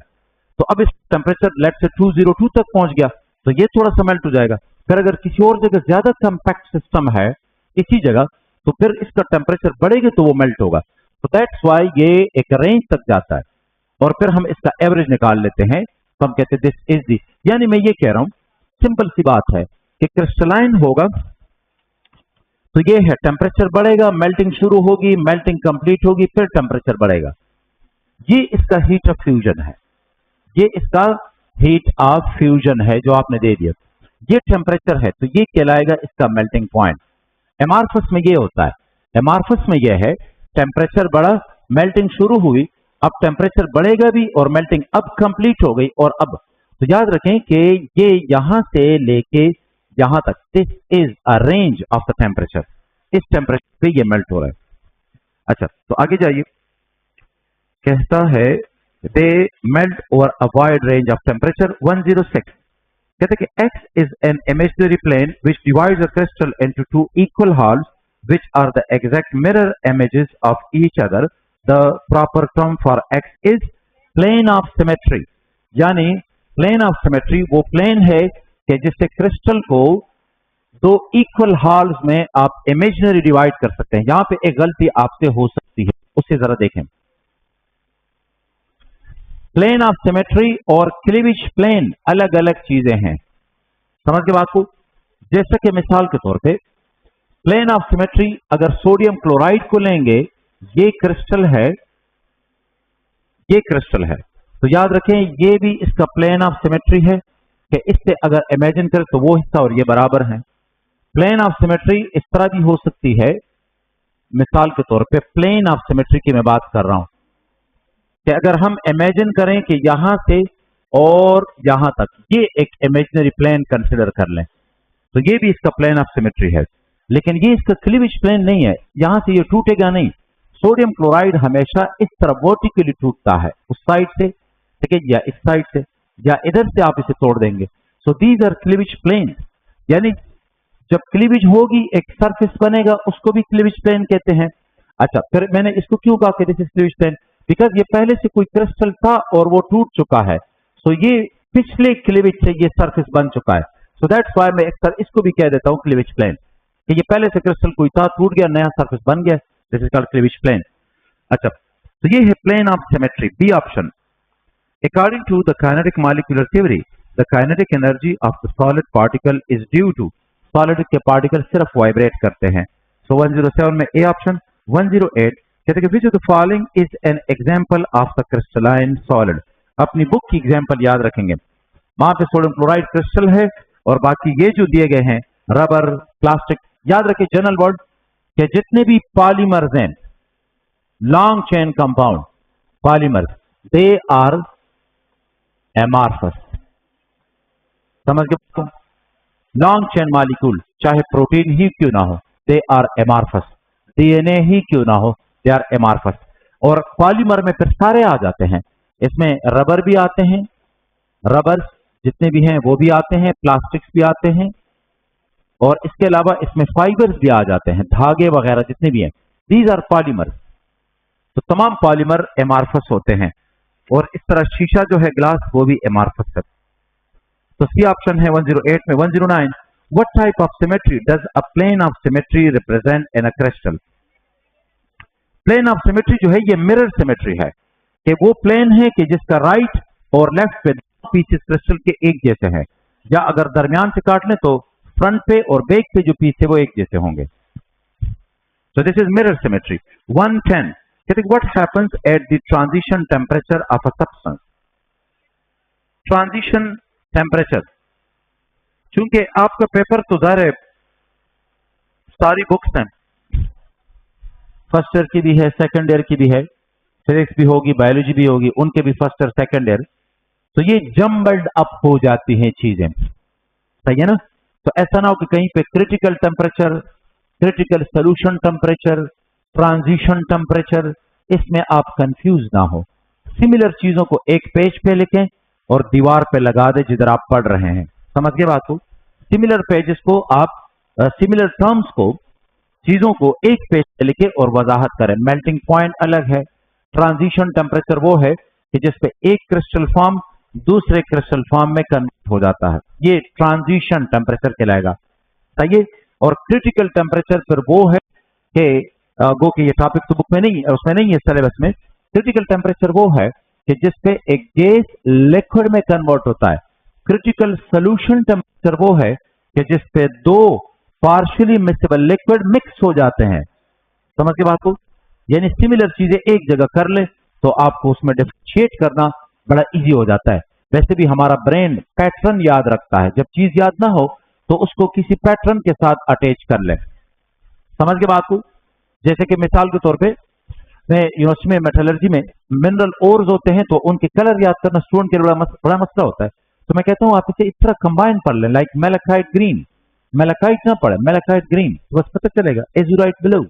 तो अब इस टेम्परेचर लेट से 202 तक पहुंच गया, तो ये थोड़ा सा मेल्ट हो जाएगा। फिर अगर किसी और जगह ज्यादा कंपैक्ट सिस्टम है इसी जगह, तो फिर इसका टेम्परेचर बढ़ेगा तो वो मेल्ट होगा। तो दैट्स वाई ये एक रेंज तक जाता है, और फिर हम इसका एवरेज निकाल लेते हैं, तो हम कहते हैं दिस इज दी। यानी मैं ये कह रहा हूं, सिंपल सी बात है कि क्रिस्टलाइन होगा तो ये है टेम्परेचर बढ़ेगा, मेल्टिंग शुरू होगी, मेल्टिंग कंप्लीट होगी, फिर टेम्परेचर बढ़ेगा। ये इसका हीट ऑफ फ्यूजन है, ये इसका हीट ऑफ फ्यूजन है जो आपने दे दिया। ये टेम्परेचर है तो ये कहलाएगा इसका मेल्टिंग पॉइंट। एमार्फस में ये होता है, एमार्फस में ये है टेम्परेचर बढ़ा, मेल्टिंग शुरू हुई, अब टेम्परेचर बढ़ेगा भी और मेल्टिंग अब कंप्लीट हो गई, और अब तो याद रखें कि ये यहां से लेके यहां तक, this is a range of the temperature, इस टेम्परेचर पे ये मेल्ट हो रहा है। अच्छा, तो आगे जाइए, कहता है they melt over a wide range of temperature. 106 कहते हैं कि X is an imaginary plane which divides a crystal into two equal halves which are the exact mirror images of each other. The proper term for X is plane of symmetry। यानी plane of symmetry वो plane है कि जिससे crystal को दो equal हाल्स में आप imaginary divide कर सकते हैं। यहां पे एक गलती आपसे हो सकती है, उससे जरा देखें। प्लेन ऑफ सिमेट्री और क्लीविज प्लेन अलग अलग चीजें हैं, समझ के बात को? जैसे कि मिसाल के तौर पे प्लेन ऑफ सिमेट्री, अगर सोडियम क्लोराइड को लेंगे, ये क्रिस्टल है, ये क्रिस्टल है, तो याद रखें ये भी इसका प्लेन ऑफ सिमेट्री है, कि इससे अगर इमेजिन करें तो वो हिस्सा और ये बराबर हैं। प्लेन ऑफ सिमेट्री इस तरह भी हो सकती है, मिसाल के तौर पे प्लेन ऑफ सिमेट्री की मैं बात कर रहा हूं कि अगर हम इमेजिन करें कि यहां से और यहां तक ये एक इमेजिनरी प्लेन कंसिडर कर लें, तो ये भी इसका प्लेन ऑफ सिमेट्री है, लेकिन ये इसका क्लीवेज प्लेन नहीं है, यहां से ये टूटेगा नहीं। सोडियम क्लोराइड हमेशा इस तरह वर्टिकली टूटता है, उस साइड से, ठीक है, या इस साइड से या इधर से आप इसे तोड़ देंगे। So these are cleavage plane, यानी जब क्लीवेज होगी एक सरफेस बनेगा, उसको भी क्लीवेज प्लेन कहते हैं। अच्छा, फिर मैंने इसको क्यों कहा कि this is cleavage plane, because ये पहले से कोई क्रिस्टल था और वो टूट चुका है, सो ये पिछले क्लीवेज से ये सरफेस बन चुका है। सो दैट्स व्हाई मैं अक्सर इसको भी कह देता हूं क्लीवेज प्लेन, कि ये पहले से क्रिस्टल कोई था, टूट गया, नया सरफेस बन गया, this is called cleavage plane. अच्छा, तो ये है plane of symmetry, B option. According to the kinetic molecular theory, the kinetic energy of the solid particle is due to solid के पार्टिकल सिर्फ वाइब्रेट करते हैं। So 107 में A ऑप्शन। 108 कहते हैं which of the following is an example of the crystalline solid। अपनी book की example याद रखेंगे, वहां पे सोडियम क्लोराइड क्रिस्टल है और बाकी ये जो दिए गए हैं रबर, प्लास्टिक, याद रखें जनरल वर्ड कि जितने भी पॉलीमर्स हैं, long chain compound polymers, they are amorphous. समझ गए? लॉन्ग चेन मॉलिक्यूल चाहे प्रोटीन ही क्यों ना हो, दे आर एमार्फस। डीएनए ही क्यों ना हो, दे आर एमार्फस। और पॉलीमर में फिर सारे आ जाते हैं, इसमें रबर भी आते हैं, रबर्स जितने भी हैं वो भी आते हैं, प्लास्टिक्स भी आते हैं, और इसके अलावा इसमें फाइबर्स भी आ जाते हैं, धागे वगैरह जितने भी हैं, दीज आर पॉलीमर। तो तमाम पॉलीमर एमार्फस होते हैं, और इस तरह शीशा जो है ग्लास वो भी एमार्फस है। तो सी ऑप्शन है 108 में। 109 what type of symmetry does a plane of symmetry represent in a crystal. Plane of symmetry जो है ये मिरर सिमेट्री है, कि वो प्लेन है कि जिसका राइट और लेफ्ट पे पीसेस क्रिस्टल के एक जैसे हैं, या अगर दरमियान से काट लें तो फ्रंट पे और बैक पे जो पीस है वो एक जैसे होंगे। So this is mirror symmetry. 110 what happens at the transition temperature of a substance। Transition temperature, चूंकि आपका पेपर तो ज़ाहिर है सारी बुक्स हैं, फर्स्ट ईयर की भी है, सेकंड ईयर की भी है, फिजिक्स भी होगी, बायोलॉजी भी होगी, उनके भी फर्स्ट ईयर सेकंड ईयर, तो ये जम्बल्ड अप हो जाती हैं चीजें, सही है ना। तो ऐसा ना हो कि कहीं पे critical temperature, critical solution temperature, transition temperature, इसमें आप कंफ्यूज ना हो। सिमिलर चीजों को एक पेज पे लिखें और दीवार पे लगा दे जिधर आप पढ़ रहे हैं, समझ गए बात को। सिमिलर पेजेस को आप सिमिलर टर्म्स को, चीजों को एक पेज पे लिखे और वजाहत करें। मेल्टिंग पॉइंट अलग है, ट्रांजिशन टेम्परेचर वो है कि जिसपे एक क्रिस्टल फॉर्म दूसरे क्रिस्टल फॉर्म में कन्वर्ट हो जाता है, ये ट्रांजिशन टेम्परेचर कहलाएगा, सही है। और क्रिटिकल टेम्परेचर फिर वो है कि गो कि ये टॉपिक तो बुक में नहीं है, उसमें नहीं है सिलेबस में। क्रिटिकल टेम्परेचर वो है कि जिसपे एक गैस लिक्विड में कन्वर्ट होता है। क्रिटिकल सोल्यूशन टेम्परेचर वो है कि जिसपे दो पार्शियली मिक्सेबल लिक्विड मिक्स हो जाते हैं, समझ के बात को। यानी सिमिलर चीजें एक जगह कर ले तो आपको उसमें डिफरेंशिएट करना बड़ा इजी हो जाता है। वैसे भी हमारा ब्रेन पैटर्न याद रखता है, जब चीज याद ना हो तो उसको किसी पैटर्न के साथ अटैच कर ले, समझ के बात को। जैसे कि मिसाल के तौर पे मैं यूनिवर्सिटी में मेटलर्जी में मिनरल ओर्स होते हैं तो उनके कलर याद करना स्टूडेंट के लिए बड़ा मसला होता है, तो मैं कहता हूं आप इसे इस तरह कंबाइन पढ़ लें, लाइक मेलाकाइट ग्रीन, मेलाकाइट ना पढ़े मेलाकाइट ग्रीन, तो बस पता चलेगा एजुराइट ब्लू,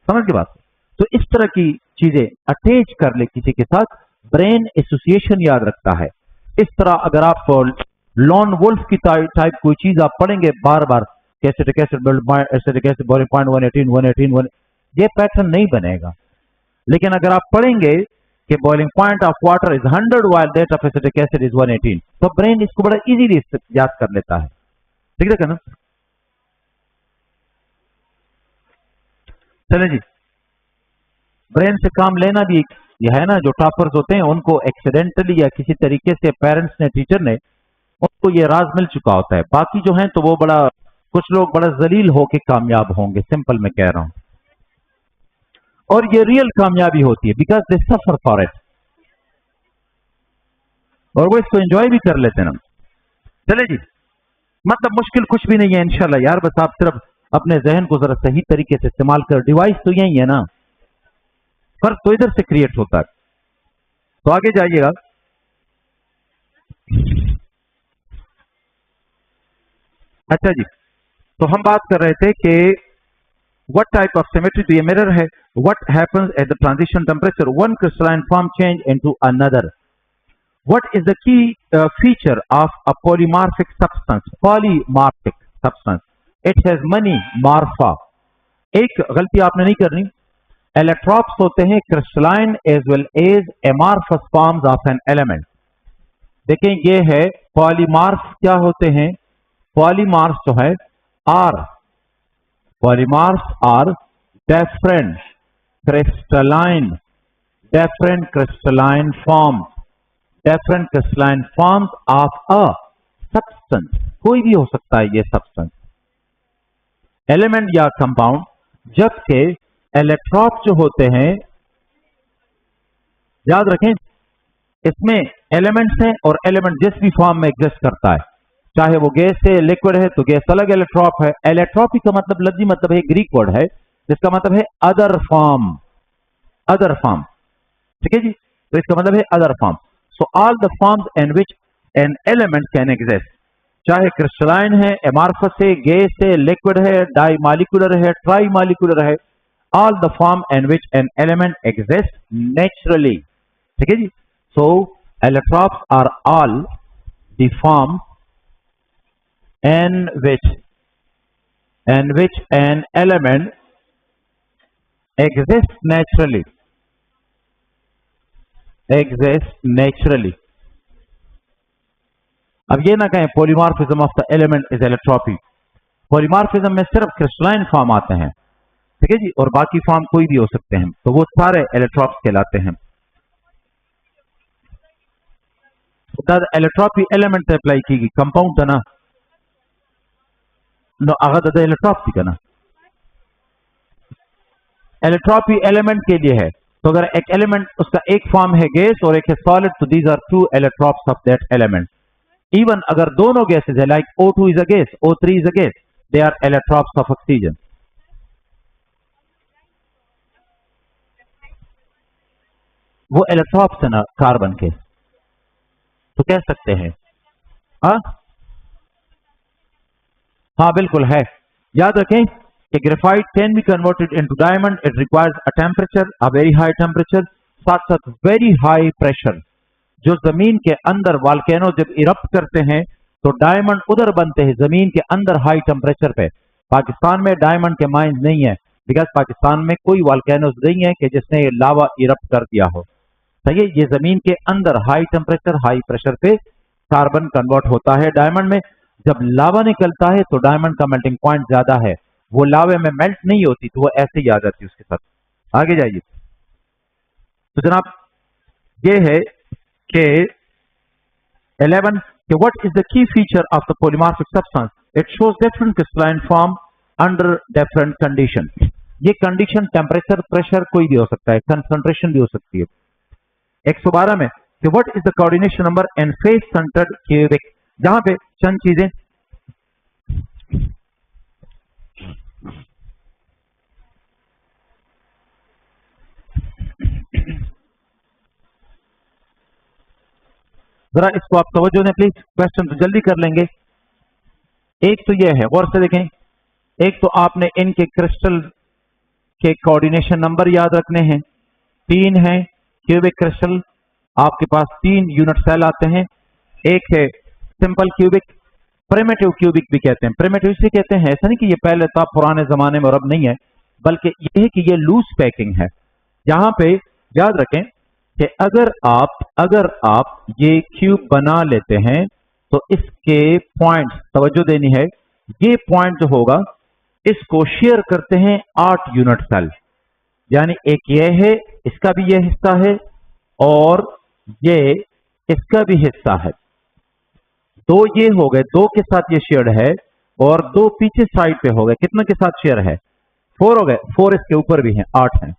समझ के बात। तो इस तरह की चीजें अटैच कर ले किसी के साथ, ब्रेन एसोसिएशन याद रखता है। इस तरह अगर आप लॉन वुल्फ की टाइप कोई चीज आप पढ़ेंगे बार बार, कैसे बॉइलिंग पॉइंट 118, ये पैटर्न नहीं बनेगा। लेकिन अगर आप पढ़ेंगे कि boiling point of water is 100 while that of acetic acid is 118, तो ब्रेन इसको बड़ा इजीली याद कर लेता है, ठीक है ना। चले जी, ब्रेन से काम लेना भी यह है ना, जो टॉपर्स होते हैं उनको एक्सीडेंटली या किसी तरीके से पेरेंट्स ने, टीचर ने, उनको ये राज मिल चुका होता है। बाकी जो है तो वो बड़ा, कुछ लोग बड़ा जलील होके कामयाब होंगे, सिंपल मैं कह रहा हूं, और ये रियल कामयाबी होती है because they suffer for it, और वो इसको एंजॉय भी कर लेते हैं ना। चले जी, मतलब मुश्किल कुछ भी नहीं है इंशाल्लाह यार, बस आप सिर्फ अपने जहन को जरा सही तरीके से इस्तेमाल कर। डिवाइस तो यही है ना, फर्क तो इधर से क्रिएट होता है। तो आगे जाइएगा। अच्छा जी, तो हम बात कर रहे थे कि what type of symmetry to a mirror है, what happens at the transition temperature one crystalline form change into another, what is the key feature of a polymorphic substance, it has many morpha। एक गलती आपने नहीं करनी, electrops होते हैं crystalline as well as amorphous forms of an element। देखें ये है polymorph, क्या होते हैं polymorphs जो है polymorphs are different crystalline forms of a substance। कोई भी हो सकता है ये substance, एलिमेंट या कंपाउंड, जबकि इलेक्ट्रॉप जो होते हैं, याद रखें इसमें एलिमेंट्स हैं और एलिमेंट जिस भी फॉर्म में एग्जिस्ट करता है, चाहे वो गैस है लिक्विड है तो गैस अलग इलेक्ट्रॉप है। इलेक्ट्रॉपी का मतलब लफ्जी मतलब है, ग्रीक वर्ड है जिसका मतलब है अदर फॉर्म, ठीक है जी, तो इसका मतलब है other form. So all the forms in which an element can exist, चाहे क्रिस्टलाइन है, एमार्फस है, गैस है, लिक्विड है, डाई मालिकुलर है, ट्राई मालिकुलर है, all the form in which an element exist naturally, ठीक है जी। सो electrops are all the form in which an element exists naturally, अब ये ना कहें polymorphism of the element is allotropy. Polymorphism में सिर्फ क्रिस्टलाइन फॉर्म आते हैं, ठीक है जी, और बाकी फॉर्म कोई भी हो सकते हैं, तो वो सारे इलेक्ट्रॉप्स कहलाते हैं। इलेक्ट्रॉपी एलिमेंट से अप्लाई की कंपाउंड था ना, नो अगर इलेक्ट्रॉप थी ना, इलेक्ट्रॉपी एलिमेंट के लिए है। तो अगर एक एलिमेंट उसका एक फॉर्म है गैस और एक है सॉलिड, तो these are two allotropes of that element. Even अगर दोनों गैसेज है, like O2 is a gas, O3 is a gas, they are allotropes of oxygen. वो इलेक्ट्रॉप्स है ना कार्बन के, तो कह सकते हैं। हाँ हाँ बिल्कुल है, याद रखें कि graphite can be converted into diamond, it requires a temperature, a very high temperature, साथ साथ वेरी हाई प्रेशर। जो जमीन के अंदर वॉल्केनो जब इरप्ट करते हैं तो डायमंड उधर बनते हैं जमीन के अंदर हाई टेम्परेचर पे। पाकिस्तान में डायमंड के माइंस नहीं है, बिकॉज पाकिस्तान में कोई वॉल्केनोस नहीं है कि जिसने लावा इरप्ट कर दिया हो, सही है। ये जमीन के अंदर हाई टेम्परेचर हाई प्रेशर पे कार्बन कन्वर्ट होता है डायमंड में। जब लावा निकलता है तो डायमंड का मेल्टिंग पॉइंट ज्यादा है, वो लावे में मेल्ट नहीं होती, तो वो ऐसे ही आ जाती है उसके साथ। आगे जाइए। तो जनाब ये है कि 11 कि what is the key feature of the polymorphic substance, it shows different crystalline form under different condition। ये कंडीशन टेम्परेचर प्रेशर कोई भी हो सकता है, कंसंट्रेशन भी हो सकती है। 112 में कि what is the coordination number and face centered cubic, जहां पे चंद चीजें जरा इसको आप तवज्जो दें प्लीज, क्वेश्चन तो जल्दी कर लेंगे। एक तो यह है, गौर से देखें, एक तो आपने इनके क्रिस्टल के कोऑर्डिनेशन नंबर याद रखने हैं, 3 है क्यूबिक क्रिस्टल, आपके पास 3 यूनिट सेल आते हैं। एक है सिंपल क्यूबिक, प्रिमिटिव क्यूबिक भी कहते हैं। प्रिमिटिव इसलिए कहते हैं, ऐसा नहीं कि ये पहले था पुराने जमाने में और अब नहीं है, बल्कि ये है कि ये लूज पैकिंग है। यहां पे याद रखें कि अगर आप ये क्यूब बना लेते हैं तो इसके पॉइंट्स तवज्जो देनी है, ये पॉइंट जो होगा इसको शेयर करते हैं 8 यूनिट सेल, यानी एक ये है, इसका भी ये हिस्सा है और ये इसका भी हिस्सा है। 2 ये हो गए, 2 के साथ ये शेयर्ड है और 2 पीछे साइड पे हो गए, कितने के साथ शेयर है, 4 हो गए, 4 इसके ऊपर भी हैं, 8 हैं।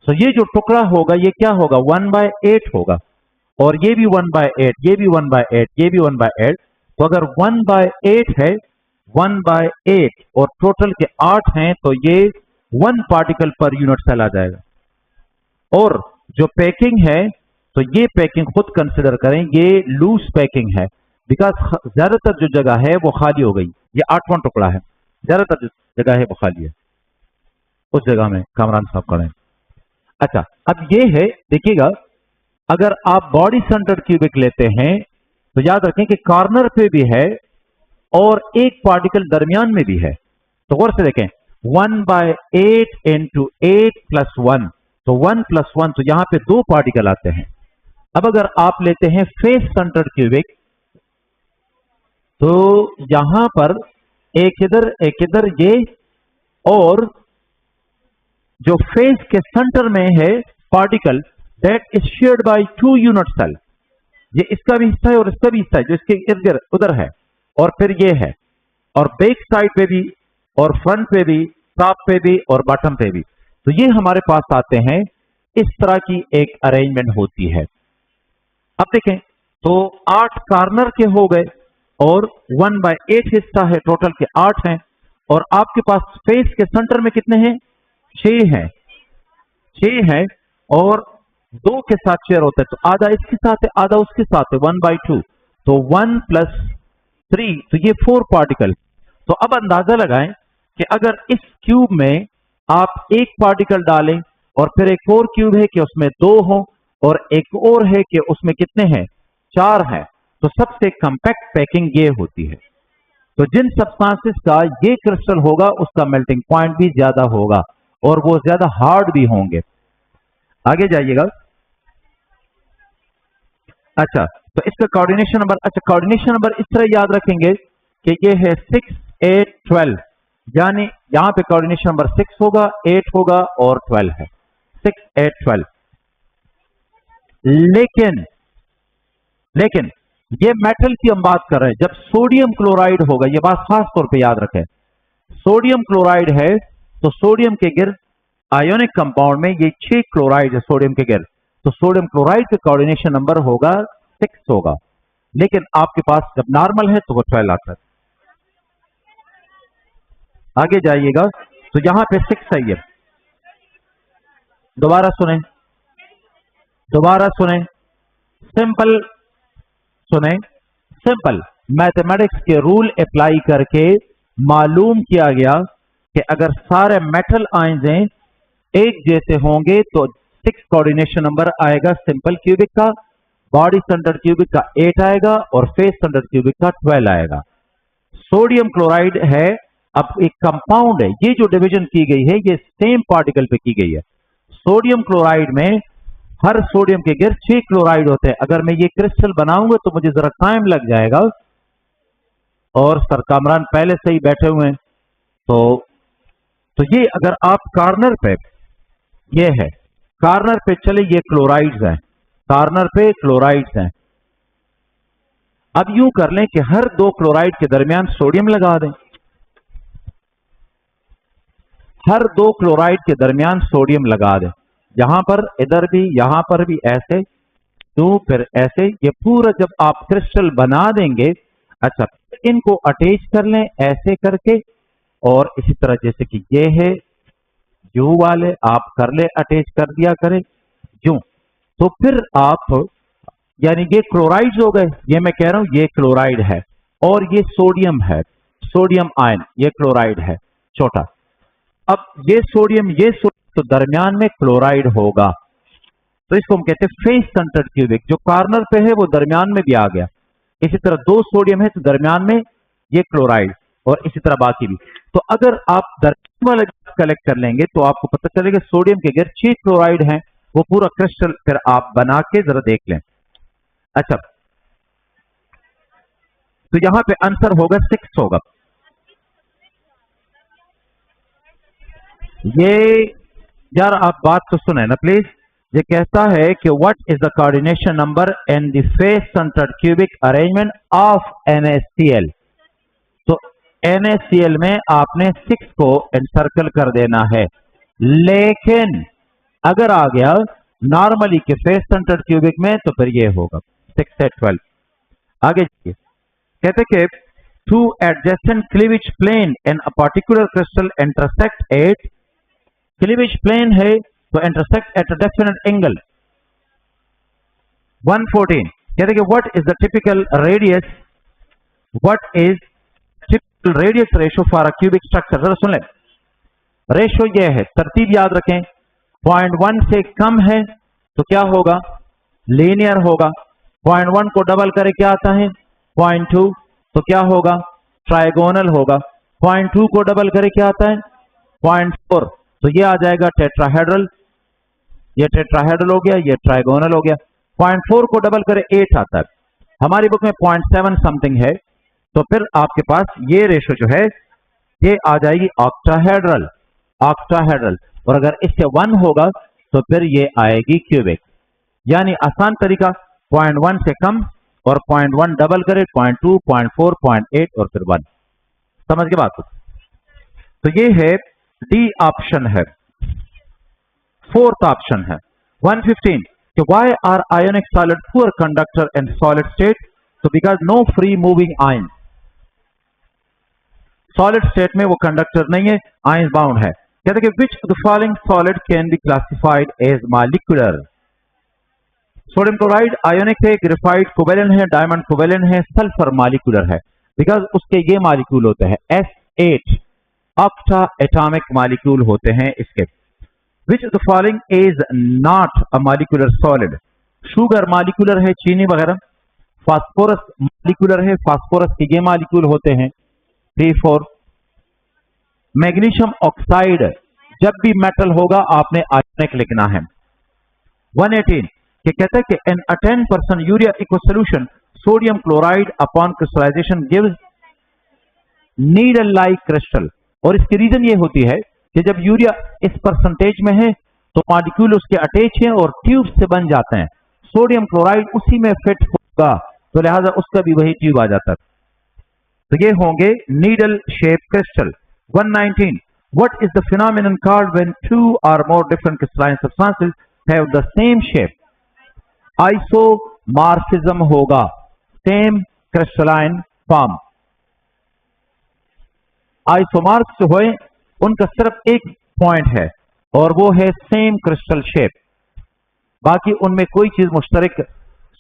सो ये जो टुकड़ा होगा ये क्या होगा, 1/8 होगा, और ये भी 1/8, ये भी 1/8, ये भी 1/8। तो अगर 1/8 है, 1/8 और टोटल के 8 हैं, तो ये 1 पार्टिकल पर यूनिट सेल आ जाएगा। और जो पैकिंग है, तो ये पैकिंग खुद कंसिडर करें, ये लूज पैकिंग है, बिकॉज ज्यादातर जो जगह है वो खाली हो गई। ये 8वां टुकड़ा है, ज्यादातर जो जगह है वो खाली है, उस जगह में कामरान साहब खड़े हैं। अच्छा, अब ये है, देखिएगा, अगर आप बॉडी सेंटर्ड क्यूबिक लेते हैं तो याद रखें कि कॉर्नर पे भी है और एक पार्टिकल दरमियान में भी है। तो गौर से देखें, 1/8 इंटू 8 प्लस 1, तो 1 प्लस 1, तो यहां पे 2 पार्टिकल आते हैं। अब अगर आप लेते हैं फेस सेंटर्ड क्यूबिक, तो यहां पर एक इधर ये, और जो फेस के सेंटर में है particle, that is shared by 2 unit cell. ये इसका भी हिस्सा है और इसका भी हिस्सा है, जो इसके इर्द गिर्द उधर है, और फिर ये है, और बैक साइड पे भी, और फ्रंट पे भी, टॉप पे भी, और बॉटम पे भी। तो ये हमारे पास आते हैं, इस तरह की एक अरेंजमेंट होती है। अब देखें, तो 8 कॉर्नर के हो गए और 1/8 हिस्सा है, टोटल के 8 हैं, और आपके पास फेस के सेंटर में कितने हैं? 6 हैं, 6 हैं, और 2 के साथ शेयर होता है, तो आधा इसके साथ है, आधा उसके साथ है, 1/2, तो 1 प्लस 3, तो ये 4 पार्टिकल। तो अब अंदाजा लगाएं कि अगर इस क्यूब में आप एक पार्टिकल डालें, और फिर एक और क्यूब है कि उसमें 2 हो, और एक और है कि उसमें कितने हैं? 4 हैं, तो सबसे कंपैक्ट पैकिंग ये होती है। तो जिन सब्सटेंसेस का ये क्रिस्टल होगा, उसका मेल्टिंग पॉइंट भी ज्यादा होगा, और वो ज्यादा हार्ड भी होंगे। आगे जाइएगा। अच्छा, तो इसका कोऑर्डिनेशन नंबर, अच्छा कोऑर्डिनेशन नंबर इस तरह याद रखेंगे कि ये है 6, 8, 12, यानी यहां पे कोऑर्डिनेशन नंबर 6 होगा, 8 होगा और 12 है, 6, 8, 12। लेकिन ये मेटल की हम बात कर रहे हैं, जब सोडियम क्लोराइड होगा, ये बात खास तौर पे याद रखें, सोडियम क्लोराइड है, तो सोडियम के गिर्द आयोनिक कंपाउंड में ये 6 क्लोराइड है सोडियम के गिर्द, तो सोडियम क्लोराइड का कोऑर्डिनेशन नंबर होगा 6 होगा। लेकिन आपके पास जब नॉर्मल है तो वो 12 आता है। आगे जाइएगा, तो यहां पे 6 है, दोबारा सुने, दोबारा सुने, सिंपल सुने, सिंपल मैथमेटिक्स के रूल अप्लाई करके मालूम किया गया कि अगर सारे मेटल आयंस एक जैसे होंगे तो 6 कोऑर्डिनेशन नंबर आएगा सिंपल क्यूबिक का, बॉडी सेंटर्ड क्यूबिक का 8 आएगा, और फेस सेंटर्ड क्यूबिक का 12 आएगा। सोडियम क्लोराइड है, अब एक कंपाउंड है, ये जो डिवीजन की गई है ये सेम पार्टिकल पे की गई है। सोडियम क्लोराइड में हर सोडियम के गिर्द 6 क्लोराइड होते हैं। अगर मैं ये क्रिस्टल बनाऊंगा तो मुझे जरा टाइम लग जाएगा, और सर कामरान पहले से ही बैठे हुए हैं, तो ये अगर आप कॉर्नर पे, ये है कॉर्नर पे, चले ये क्लोराइड्स हैं, कॉर्नर पे क्लोराइड्स हैं। अब यूं कर लें कि हर 2 क्लोराइड के दरमियान सोडियम लगा दें, हर 2 क्लोराइड के दरमियान सोडियम लगा दें, यहां पर, इधर भी, यहां पर भी, ऐसे, तो फिर ऐसे, ये पूरा जब आप क्रिस्टल बना देंगे। अच्छा, इनको अटैच कर लें ऐसे करके, और इसी तरह जैसे कि ये है यू वाले, आप कर ले, अटैच कर दिया करें यूं, तो फिर आप, यानी ये क्लोराइड हो गए, ये मैं कह रहा हूं ये क्लोराइड है, और ये सोडियम है, सोडियम आयन, ये क्लोराइड है छोटा। अब ये सोडियम, तो दरमियान में क्लोराइड होगा, तो इसको हम कहते हैं फेस सेंटर्ड क्यूबिक। जो कॉर्नर पे है वो दरमियान में भी आ गया। इसी तरह 2 सोडियम है तो दरमियान में ये क्लोराइड, और इसी तरह बाकी भी। तो अगर आप दरमियान वाला कलेक्ट कर लेंगे तो आपको पता चलेगा सोडियम के गिर्द 6 क्लोराइड हैं, वो पूरा क्रिस्टल फिर आप बना के जरा देख लें। अच्छा, तो यहां पे आंसर होगा 6 होगा। ये यार आप बात तो सुने ना प्लीज। ये कहता है कि what is the coordination number in the face centred cubic arrangement of NaCl। तो NaCl में आपने 6 को एनसर्कल कर देना है, लेकिन अगर आ गया नॉर्मली के फेस सेंटर्ड क्यूबिक में तो फिर ये होगा 6 से 12। आगे जाइए, कहते कि two adjacent cleavage plane in a particular crystal intersect at cleavage plane है तो intersect at a definite angle. 114 कहते कि what is the typical radius ratio for a cubic structure? जरा सुन लें, रेशो ये है, तरतीब याद रखें, 0.1 से कम है तो क्या होगा, लीनियर होगा, 0.1 को डबल करे क्या आता है 0.2 तो क्या होगा, ट्राइगोनल होगा, 0.2 को डबल करे क्या आता है 0.4 तो ये आ जाएगा टेट्राहेड्रल, ये टेट्राहेड्रल हो गया, ये ट्राइगोनल हो गया, 0.4 को डबल करे 8 आता है, हमारी बुक में 0.7 समथिंग है, तो फिर आपके पास ये रेशो जो है ये आ जाएगी ऑक्टाहेड्रल, और अगर इससे 1 होगा तो फिर ये आएगी क्यूबिक। यानी आसान तरीका 0.1 से कम और 0.1 डबल करे 0.2, 0.4, 0.8 और फिर 1। समझ के बात को? तो ये है डी ऑप्शन है। फोर्थ ऑप्शन है 115 कि why are ionic solid poor conductor in solid state? तो because no free moving ion, solid state में वो कंडक्टर नहीं है, आयंस बाउंड है। कहते हैं कि which of the following solid can be classified as molecular? Sodium chloride ionic है, ग्रेफाइट कोवेलेंट है, डायमंड कोवेलेंट है, सल्फर मॉलिक्यूलर है, बिकॉज उसके ये मॉलिक्यूल होते हैं S8 ऑक्टा एटॉमिक मॉलिक्यूल होते हैं इसके। Which of the following is not a molecular solid? Sugar molecular है, चीनी वगैरह। फास्फोरस मॉलिक्यूलर है, फास्फोरस के ये मॉलिक्यूल होते हैं 3-4। मैग्नीशियम ऑक्साइड, जब भी मेटल होगा आपने आयोनिक लिखना है। 118 कि कहते हैं कि in a 10% urea aqueous solution sodium chloride upon crystallisation gives needle like crystal, और इसकी रीजन ये होती है कि जब यूरिया इस परसेंटेज में है तो मॉलिक्यूल उसके अटैच हैं और ट्यूब से बन जाते हैं, सोडियम क्लोराइड उसी में फिट होगा तो लिहाजा उसका भी वही ट्यूब आ जाता है, तो ये होंगे needle shape crystal. 119 what is the phenomenon called when two or more different crystalline substances have the same shape? Isomorphism होगा, सेम क्रिस्टलाइन फॉर्म। आइसोमॉर्फ जो होए उनका सिर्फ एक पॉइंट है और वो है सेम क्रिस्टल शेप, बाकी उनमें कोई चीज मुश्तरक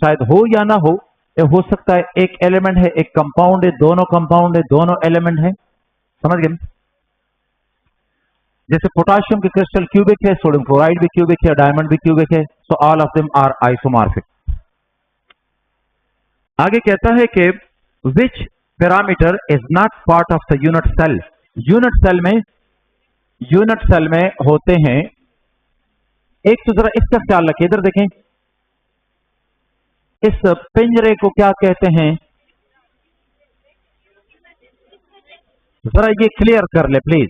शायद हो या ना हो, ये हो सकता है एक एलिमेंट है, एक कंपाउंड है, दोनों कंपाउंड है, दोनों एलिमेंट है, समझ गए? जैसे पोटाशियम के क्रिस्टल क्यूबिक है, सोडियम क्लोराइड भी क्यूबिक है, डायमंड भी क्यूबिक है, so all of them are isomorphic. आगे कहता है कि which parameter is not part of the unit cell? Unit cell में होते हैं, एक तो जरा इसका ख्याल रखिए, इधर देखें, इस पिंजरे को क्या कहते हैं, जरा ये क्लियर कर ले प्लीज,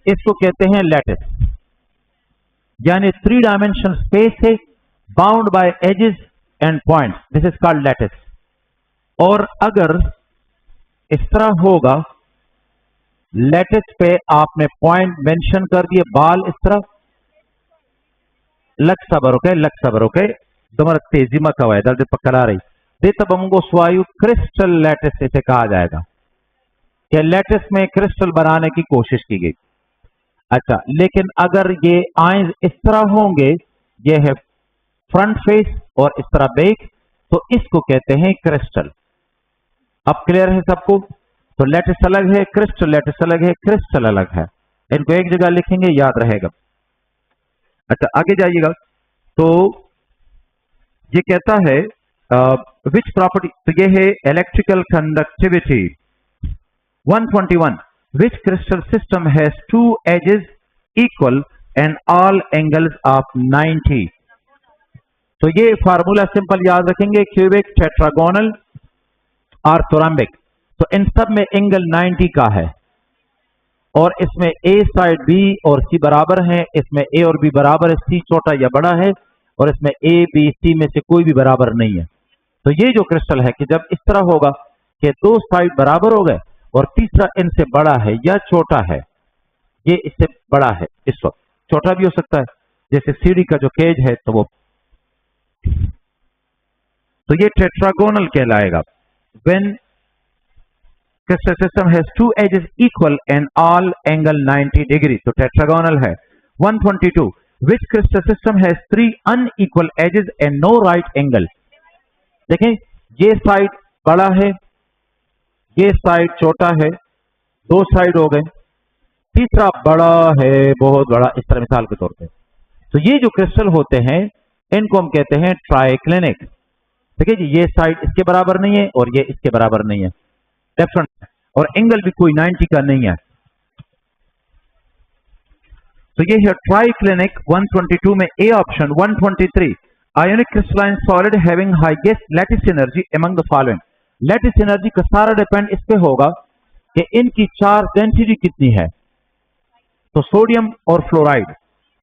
इसको कहते हैं लैटिस, यानी 3 डायमेंशन स्पेस है bound by edges and points, this is called lattice. और अगर इस तरह होगा, लैटिस पे आपने पॉइंट मेंशन कर दिए, बाल इस तरह, लक सबर ओके तुम्हारा तेजी में कवा है दर्द पकड़ा रही दे, तब हमको स्वायु क्रिस्टल लैटिस इसे कहा जाएगा कि लैटिस में क्रिस्टल बनाने की कोशिश की गई। अच्छा, लेकिन अगर ये आयंस इस तरह होंगे, ये है फ्रंट फेस और इस तरह बैक, तो इसको कहते हैं क्रिस्टल। अब क्लियर है सबको? तो लैटिस अलग है, क्रिस्टल लैटिस अलग है, क्रिस्टल अलग है, इनको एक जगह लिखेंगे याद रहेगा। अच्छा आगे जाइएगा, तो ये कहता है विच प्रॉपर्टी, तो ये है electrical conductivity. 121 which crystal system has 2 edges equal and all angles of 90? तो ये फार्मूला सिंपल याद रखेंगे, क्यूबिक, टेट्रागोनल और थोरम्बिक, तो इन सब में एंगल 90 का है, और इसमें ए साइड बी और सी बराबर हैं, इसमें ए और बी बराबर है, सी छोटा या बड़ा है, और इसमें ए बी सी में से कोई भी बराबर नहीं है। तो ये जो क्रिस्टल है कि जब इस तरह होगा कि 2 साइड बराबर हो गए और तीसरा इनसे बड़ा है या छोटा है, ये इससे बड़ा है, इस वक्त छोटा भी हो सकता है, जैसे सीढ़ी का जो केज है तो वो, तो ये टेट्रागोनल कहलाएगा। When crystal system has two edges equal and all angle 90 degree, तो tetragonal है। 122, which crystal system has three unequal edges and no right angle? देखें, ये साइड बड़ा है, ये साइड छोटा है, दो साइड हो गए, तीसरा बड़ा है, बहुत बड़ा, इस तरह मिसाल के तौर पे। तो ये जो क्रिस्टल होते हैं इनको हम कहते हैं ट्राइक्लिनिक। ठीक है जी, ये साइड इसके बराबर नहीं है और ये इसके बराबर नहीं है, डिफरेंट है, और एंगल भी कोई 90 का नहीं है। तो ये है ट्राइक्लिनिक 122 में A option. 123, ionic crystalline solid having highest lattice energy among the following. Lattice energy का सारा डिपेंड इस पे होगा कि इनकी चार्ज डेंसिटी कितनी है। तो सोडियम और फ्लोराइड,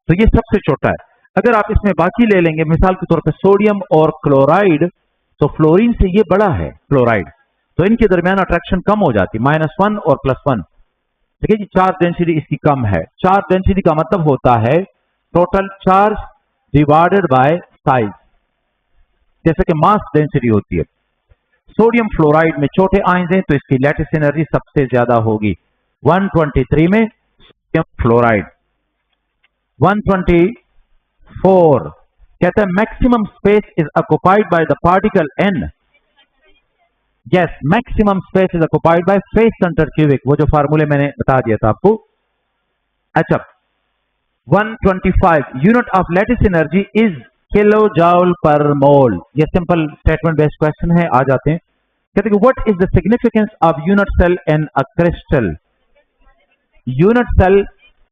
तो ये सबसे छोटा है। अगर आप इसमें बाकी ले लेंगे, मिसाल के तौर पे सोडियम और क्लोराइड, तो फ्लोरीन से ये बड़ा है फ्लोराइड, तो इनके दरमियान अट्रैक्शन कम हो जाती, -1 और +1। ठीक है जी, चार्ज डेंसिटी इसकी कम है। चार्ज डेंसिटी का मतलब होता है total charge divided by size, जैसे कि मास डेंसिटी होती है। सोडियम फ्लोराइड में छोटे आयंस हैं तो इसकी लैटिस एनर्जी सबसे ज्यादा होगी। 123 में सोडियम फ्लोराइड। 124 कहता है maximum space is occupied by the particle n। Yes, maximum space is occupied by face centre cubic, वो जो फार्मूले मैंने बता दिया था आपको। अच्छा, 125 unit of lattice energy is kilo joule per mole. ये सिंपल स्टेटमेंट बेस्ड क्वेश्चन है, आ जाते हैं। कहते हैं what is the significance of unit cell in a crystal. Unit cell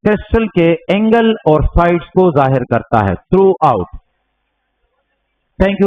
crystal के एंगल और साइड्स को जाहिर करता है थ्रू आउट। Thank you.